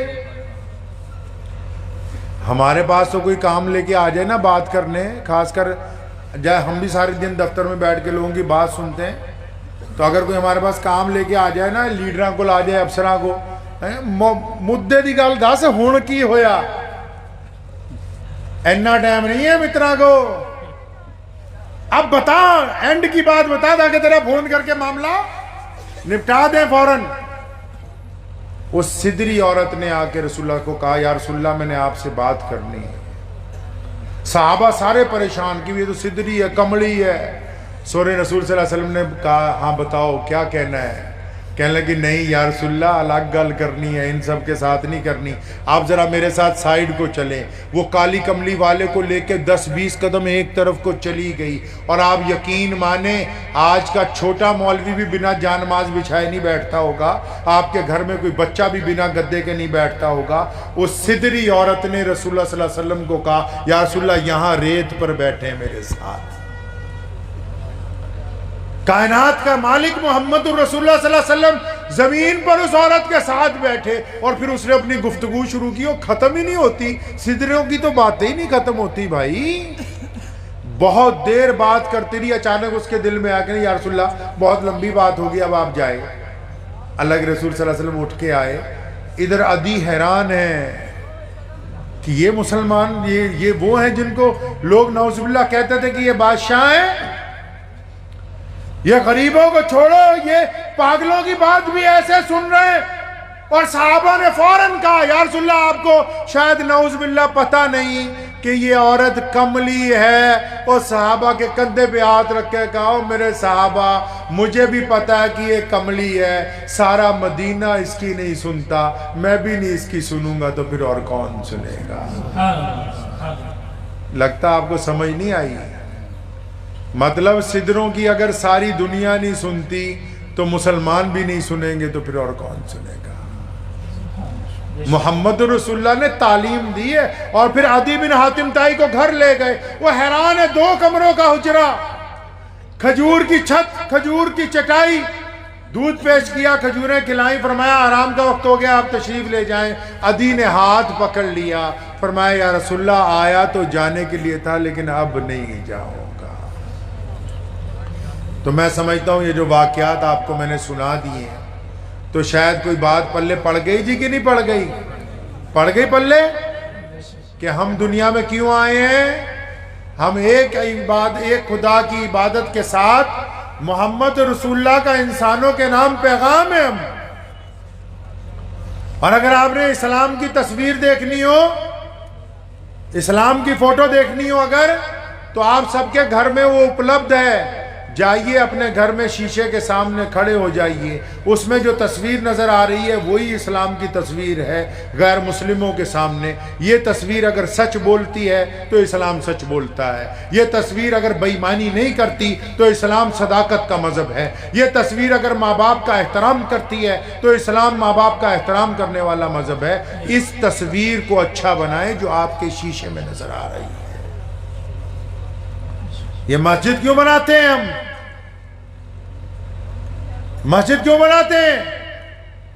ہمارے پاس تو کوئی کام لے کے آ جائے نا بات کرنے، خاص کر جائے ہم بھی سارے دن دفتر میں بیٹھ کے لوگوں کی بات سنتے ہیں، تو اگر کوئی ہمارے پاس کام لے کے آ جائے نا، لیڈراں کو آ جائے، افسراں کو، مدے دی گل دس ہن کی ہویا، اینا ٹائم نہیں ہے مترا کو، اب بتا اینڈ کی بات بتا تاکہ تیرا فون کر کے معاملہ نپٹا دیں فوراً۔ اس صدری عورت نے آ کے رسول اللہ کو کہا یا رسول اللہ میں نے آپ سے بات کرنی ہے۔ صحابہ سارے پریشان کہ یہ تو صدری ہے، کملی ہے۔ سورہ رسول صلی اللہ علیہ وسلم نے کہا ہاں بتاؤ کیا کہنا ہے۔ کہنے لگی نہیں یا رسول اللہ الگ گل کرنی ہے، ان سب کے ساتھ نہیں کرنی، آپ ذرا میرے ساتھ سائیڈ کو چلیں۔ وہ کالی کملی والے کو لے کے 10-20 قدم ایک طرف کو چلی گئی، اور آپ یقین مانیں آج کا چھوٹا مولوی بھی بنا جانماز بچھائے نہیں بیٹھتا ہوگا، آپ کے گھر میں کوئی بچہ بھی بنا گدے کے نہیں بیٹھتا ہوگا۔ اس سدری عورت نے رسول اللہ صلی اللہ علیہ وسلم کو کہا یا رسول اللہ یہاں ریت پر بیٹھے میرے ساتھ۔ کائنات کا مالک محمد الرسول اللہ صلی اللہ علیہ وسلم زمین پر اس عورت کے ساتھ بیٹھے، اور پھر اس نے اپنی گفتگو شروع کی، وہ ختم ہی نہیں ہوتی، سدریوں کی تو باتیں ہی نہیں ختم ہوتی بھائی۔ بہت دیر بات کرتی رہی، اچانک اس کے دل میں آ کے یا رسول اللہ بہت لمبی بات ہوگی، اب آپ جائے۔ اللہ کے رسول صلی اللہ علیہ وسلم اٹھ کے آئے۔ ادھر عدی حیران ہے کہ یہ مسلمان یہ وہ ہیں جن کو لوگ نعوذ باللہ کہتے تھے کہ یہ بادشاہ ہیں، یہ غریبوں کو چھوڑو، یہ پاگلوں کی بات بھی ایسے سن رہے ہیں۔ اور صحابہ نے فوراً کہا یا رسول اللہ آپ کو شاید نعوذ باللہ پتہ نہیں کہ یہ عورت کملی ہے، اور صحابہ کے کندھے پہ ہاتھ رکھ کے کہا میرے صحابہ مجھے بھی پتہ ہے کہ یہ کملی ہے، سارا مدینہ اس کی نہیں سنتا، میں بھی نہیں اس کی سنوں گا تو پھر اور کون سنے گا۔ لگتا آپ کو سمجھ نہیں آئی؟ مطلب سدروں کی اگر ساری دنیا نہیں سنتی تو مسلمان بھی نہیں سنیں گے تو پھر اور کون سنے گا۔ محمد رسول اللہ نے تعلیم دی ہے۔ اور پھر عدی بن حاتم طائی کو گھر لے گئے، وہ حیران ہے، 2 کمروں کا حجرہ، کھجور کی چھت، کھجور کی چٹائی، دودھ پیش کیا، کھجوریں کھلائیں، فرمایا آرام کا وقت ہو گیا آپ تشریف لے جائیں۔ عدی نے ہاتھ پکڑ لیا، فرمایا یا رسول اللہ آیا تو جانے کے لیے تھا لیکن اب نہیں جاؤں گا۔ تو میں سمجھتا ہوں یہ جو واقعات آپ کو میں نے سنا دیے ہیں تو شاید کوئی بات پلے پڑ گئی جی کہ نہیں پڑ گئی؟ پڑ گئی پلے کہ ہم دنیا میں کیوں آئے ہیں۔ ہم ایک خدا کی عبادت کے ساتھ محمد رسول اللہ کا انسانوں کے نام پیغام ہے ہم۔ اور اگر آپ نے اسلام کی تصویر دیکھنی ہو، اسلام کی فوٹو دیکھنی ہو اگر، تو آپ سب کے گھر میں وہ اپلبدھ ہے، جائیے اپنے گھر میں شیشے کے سامنے کھڑے ہو جائیے، اس میں جو تصویر نظر آ رہی ہے وہی اسلام کی تصویر ہے غیر مسلموں کے سامنے۔ یہ تصویر اگر سچ بولتی ہے تو اسلام سچ بولتا ہے، یہ تصویر اگر بے ایمانی نہیں کرتی تو اسلام صداقت کا مذہب ہے، یہ تصویر اگر ماں باپ کا احترام کرتی ہے تو اسلام ماں باپ کا احترام کرنے والا مذہب ہے۔ اس تصویر کو اچھا بنائیں جو آپ کے شیشے میں نظر آ رہی ہے۔ یہ مسجد کیوں بناتے ہیں ہم؟ مسجد کیوں بناتے ہیں؟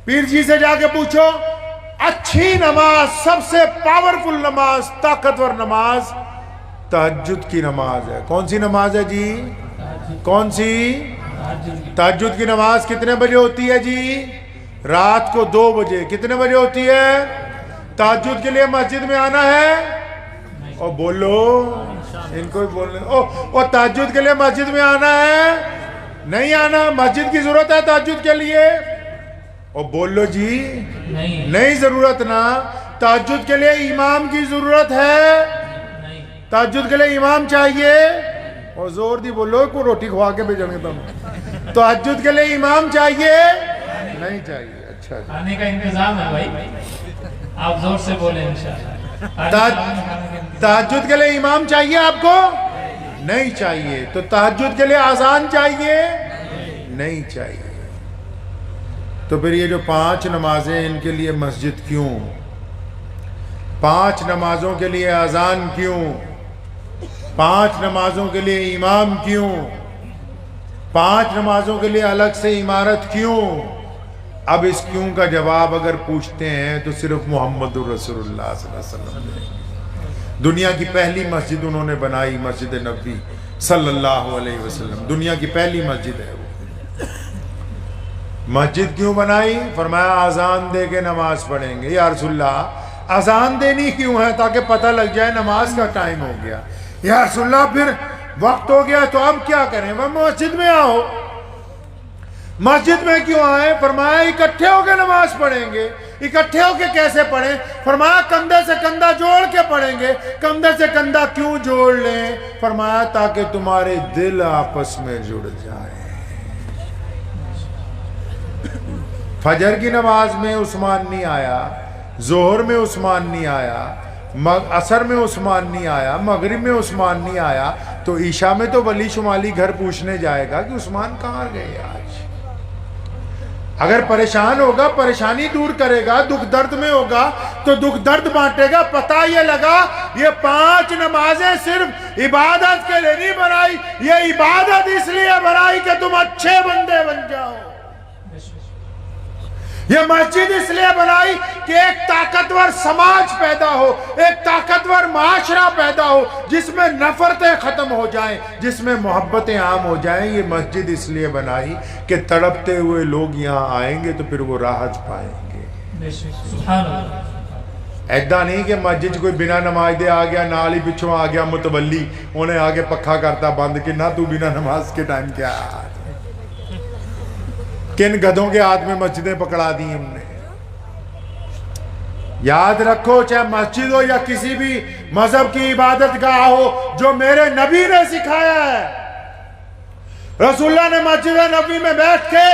پیر جی سے جا کے پوچھو، اچھی نماز، سب سے پاورفل نماز، طاقتور نماز تہجد کی نماز ہے۔ کون سی نماز ہے جی؟ کون سی؟ تہجد کی نماز کتنے بجے ہوتی ہے جی؟ رات کو 2 بجے۔ کتنے بجے ہوتی ہے؟ تہجد کے لیے مسجد میں آنا ہے؟ اور بولو، ان کو بولنے اور تہجد کے لیے مسجد میں آنا ہے؟ نہیں آنا، مسجد کی ضرورت ہے تہجد کے لیے؟ اور بولو جی نہیں ضرورت نا۔ تہجد کے لیے امام کی ضرورت ہے؟ تہجد کے لیے امام چاہیے؟ اور زور دی بولو، کو روٹی کھوا کے بھیجیں گے تم۔ تہجد کے لیے امام چاہیے؟ نہیں چاہیے۔ اچھا جی، آنے کا انتظام ہے بھائی، آپ زور سے بولیں انشاءاللہ۔ تہجد کے لیے امام چاہیے آپ کو؟ نہیں چاہیے۔ تو تہجد کے لیے اذان چاہیے؟ نہیں چاہیے۔ تو پھر یہ جو 5 نمازیں ان کے لیے مسجد کیوں؟ 5 نمازوں کے لیے اذان کیوں؟ 5 نمازوں کے لیے امام کیوں؟ 5 نمازوں کے لیے الگ سے عمارت کیوں؟ اب اس کیوں کا جواب اگر پوچھتے ہیں تو صرف محمد الرسول اللہ صلی اللہ علیہ وسلم نے۔ دنیا کی پہلی مسجد انہوں نے بنائی، مسجد نبوی صلی اللہ علیہ وسلم، دنیا کی پہلی مسجد ہے وہ۔ مسجد کیوں بنائی؟ فرمایا اذان دے کے نماز پڑھیں گے۔ یا رسول اللہ اذان دینی کیوں ہے؟ تاکہ پتہ لگ جائے نماز کا ٹائم ہو گیا۔ یا رسول اللہ پھر وقت ہو گیا تو اب کیا کریں؟ وہ مسجد میں آؤ۔ مسجد میں کیوں آئے؟ فرمایا اکٹھے ہو کے نماز پڑھیں گے۔ اکٹھے ہو کے کیسے پڑھیں؟ فرمایا کندھے سے کندھا جوڑ کے پڑھیں گے۔ کندھے سے کندھا کیوں جوڑ لیں؟ فرمایا تاکہ تمہارے دل آپس میں جڑ جائیں۔ فجر کی نماز میں عثمان نہیں آیا، ظہر میں عثمان نہیں آیا، عصر میں عثمان نہیں آیا، مغرب میں عثمان نہیں آیا، تو عشاء میں تو ولی شمالی گھر پوچھنے جائے گا کہ عثمان کہاں گئے آج؟ اگر پریشان ہوگا، پریشانی دور کرے گا، دکھ درد میں ہوگا تو دکھ درد بانٹے گا۔ پتہ یہ لگا یہ 5 نمازیں صرف عبادت کے لیے نہیں بنائی، یہ عبادت اس لیے بنائی کہ تم اچھے بندے بن جاؤ۔ یہ مسجد اس لیے بنائی کہ ایک طاقتور سماج پیدا ہو، ایک طاقتور معاشرہ پیدا ہو، جس میں نفرتیں ختم ہو جائیں، جس میں محبتیں عام ہو جائیں۔ یہ مسجد اس لیے بنائی کہ تڑپتے ہوئے لوگ یہاں آئیں گے تو پھر وہ راحت پائیں گے۔ سبحان اللہ۔ ایدہ نہیں کہ مسجد کوئی بنا نماز دے آ گیا، نال ہی پچھوں آ گیا متولی، انہیں آگے پکھا کرتا بند کہ نہ تو بنا نماز کے ٹائم کیا آ۔ کن گدھوں کے ہاتھ میں مسجدیں پکڑا دی ہم نے۔ یاد رکھو، چاہے مسجد ہو یا کسی بھی مذہب کی عبادت گاہ ہو، جو میرے نبی نے سکھایا ہے۔ رسول اللہ نے مسجد نبی میں بیٹھ کے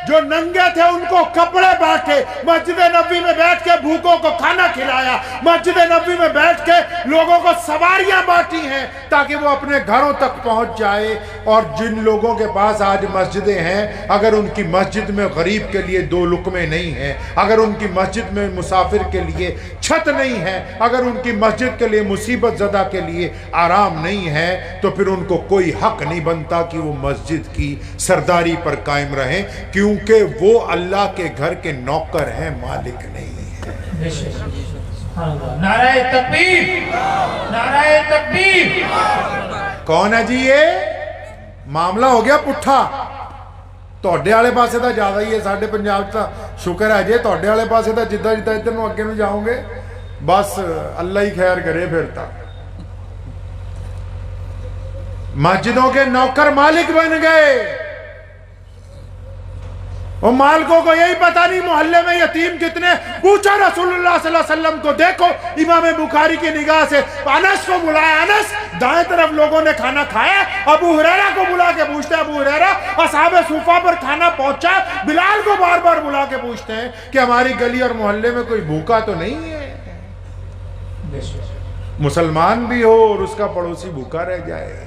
جو ننگے تھے ان کو کپڑے بانٹے، مسجد نبی میں بیٹھ کے بھوکوں کو کھانا کھلایا، مسجد نبی میں بیٹھ کے لوگوں کو سواریاں بانٹی ہیں تاکہ وہ اپنے گھروں تک پہنچ جائے۔ اور جن لوگوں کے پاس آج مسجدیں ہیں، اگر ان کی مسجد میں غریب کے لیے 2 لقمے نہیں ہیں، اگر ان کی مسجد میں مسافر کے لیے چھت نہیں ہے، اگر ان کی مسجد کے لیے مصیبت زدہ کے لیے آرام نہیں ہے، تو پھر ان کو کوئی حق نہیں بنتا کہ وہ مسجد کی سرداری پر قائم رہیں، کیونکہ وہ اللہ کے گھر کے نوکر ہیں، مالک نہیں ہیں۔ نعرہ تکبیر، نعرہ تکبیر۔ کون ہے جی یہ؟ معاملہ ہو گیا پٹھا۔ توڑے والے پاسے دا زیادہ ہی ہے، ساڑھے پنجاب تا شکر ہے جی، توڑے والے پاسے دا جدہ جدہ ادھر نو اگے میں جاؤں گے، بس اللہ ہی خیر کرے پھرتا۔ مسجدوں کے نوکر مالک بن گئے۔ اور مالکوں کو یہی پتہ نہیں محلے میں یتیم کتنے، پوچھا رسول اللہ صلی اللہ علیہ وسلم کو۔ دیکھو امام بخاری کی نگاہ سے انس کو بلایا، انس دائیں طرف لوگوں نے کھانا کھایا، ابو ہریرہ کو بلا کے پوچھتے ہیں، ابو ہریرہ اصحاب صوفہ پر کھانا پہنچا؟ بلال کو بار بار بلا کے پوچھتے ہیں کہ ہماری گلی اور محلے میں کوئی بھوکا تو نہیں ہے؟ مسلمان بھی ہو اور اس کا پڑوسی بھوکا رہ جائے،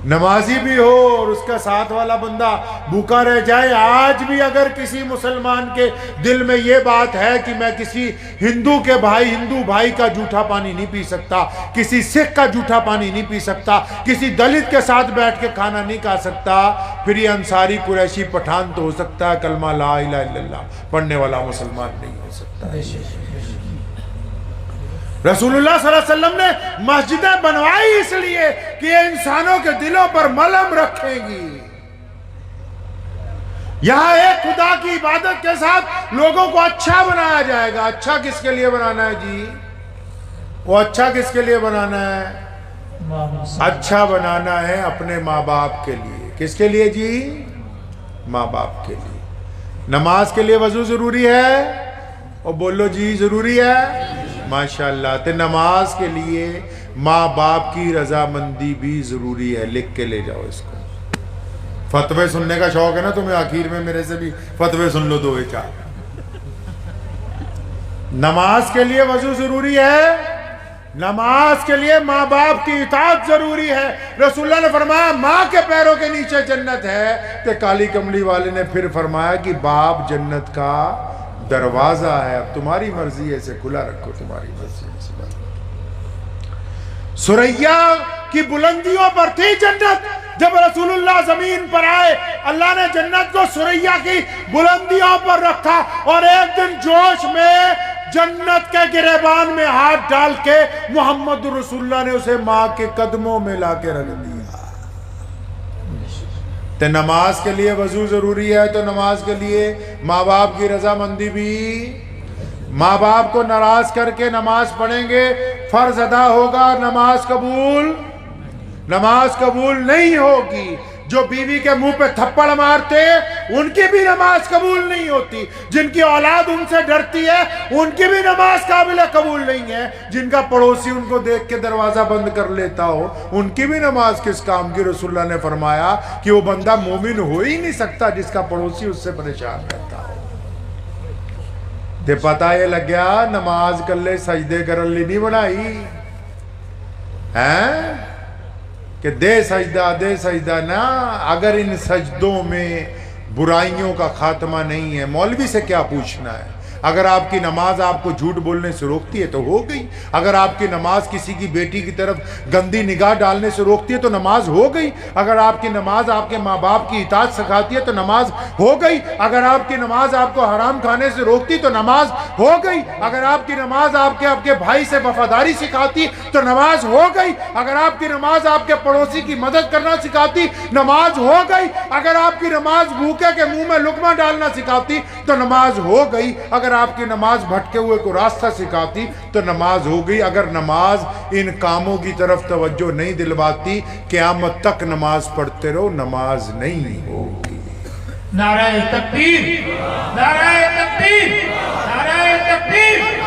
نمازی بھی ہو اور اس کا ساتھ والا بندہ بھوکا رہ جائے۔ آج بھی اگر کسی مسلمان کے دل میں یہ بات ہے کہ میں کسی ہندو بھائی کا جھوٹا پانی نہیں پی سکتا، کسی سکھ کا جھوٹا پانی نہیں پی سکتا، کسی دلت کے ساتھ بیٹھ کے کھانا نہیں کھا سکتا، پھر یہ انصاری قریشی پٹھان تو ہو سکتا ہے، کلمہ لا الہ الا اللہ پڑھنے والا مسلمان نہیں ہو سکتا۔ رسول اللہ صلی اللہ علیہ وسلم نے مسجدیں بنوائی اس لیے کہ یہ انسانوں کے دلوں پر ملم رکھیں گی۔ یہاں ایک خدا کی عبادت کے ساتھ لوگوں کو اچھا بنایا جائے گا۔ اچھا کس کے لیے بنانا ہے جی؟ وہ اچھا کس کے لیے بنانا ہے؟ اچھا بنانا ہے اپنے ماں باپ کے لیے۔ کس کے لیے جی؟ ماں باپ کے لیے۔ نماز کے لیے وضو ضروری ہے، اور بولو جی ضروری ہے، ماشاءاللہ۔ تو نماز کے لیے ماں باپ کی رضامندی بھی ضروری ہے، لکھ کے لے جاؤ اس کو۔ فتوے سننے کا شوق ہے نا تمہیں، آخر میں میرے سے بھی فتوے سن لو 2-4۔ نماز کے لیے وضو ضروری ہے، نماز کے لیے ماں باپ کی اطاعت ضروری ہے۔ رسول اللہ نے فرمایا ماں کے پیروں کے نیچے جنت ہے، تو کالی کملی والے نے پھر فرمایا کہ باپ جنت کا دروازہ ہے، اب تمہاری مرضی ہے، اسے کھلا رکھو، تمہاری مرضی ہے۔ سریا کی بلندیوں پر تھی جنت، جب رسول اللہ زمین پر آئے اللہ نے جنت کو سریا کی بلندیوں پر رکھا، اور ایک دن جوش میں جنت کے گریبان میں ہاتھ ڈال کے محمد رسول اللہ نے اسے ماں کے قدموں میں لا کے رکھ دیا۔ تو نماز کے لیے وضو ضروری ہے، تو نماز کے لیے ماں باپ کی رضامندی بھی۔ ماں باپ کو ناراض کر کے نماز پڑھیں گے، فرض ادا ہوگا، نماز قبول نہیں ہوگی۔ جو بیوی کے منہ پہ تھپڑ مارتے ان کی بھی نماز قبول نہیں ہوتی، جن کی اولاد ان سے ڈرتی ہے ان کی بھی نماز قابل قبول نہیں ہے، جن کا پڑوسی ان کو دیکھ کے دروازہ بند کر لیتا ہو ان کی بھی نماز کس کام کی۔ رسول اللہ نے فرمایا کہ وہ بندہ مومن ہو ہی نہیں سکتا جس کا پڑوسی اس سے پریشان رہتا ہو۔ تے پتہ یہ لگ گیا نماز کلے سجدے کرن لی نہیں بنائی ہیں کہ دے سجدہ نا. اگر ان سجدوں میں برائیوں کا خاتمہ نہیں ہے مولوی سے کیا پوچھنا ہے. اگر آپ کی نماز آپ کو جھوٹ بولنے سے روکتی ہے تو ہو گئی. اگر آپ کی نماز کسی کی بیٹی کی طرف گندی نگاہ ڈالنے سے روکتی ہے تو نماز ہو گئی. اگر آپ کی نماز آپ کے ماں باپ کی اطاعت سکھاتی ہے تو نماز ہو گئی. اگر آپ کی نماز آپ کو حرام کھانے سے روکتی تو نماز ہو گئی. اگر آپ کی نماز آپ کے بھائی سے وفاداری سکھاتی تو نماز ہو گئی. اگر آپ کی نماز آپ کے پڑوسی کی مدد کرنا سکھاتی نماز ہو گئی. اگر آپ کی نماز بھوکے کے منہ میں لقمہ ڈالنا سکھاتی تو نماز ہو گئی. اگر آپ کی نماز بھٹکے ہوئے کو راستہ سکھاتی تو نماز ہو گئی. اگر نماز ان کاموں کی طرف توجہ نہیں دلواتی قیامت تک نماز پڑھتے رہو نماز نہیں ہوگی. نعرہ تکبیر، نعرہ تکبیر، نعرہ تکبیر.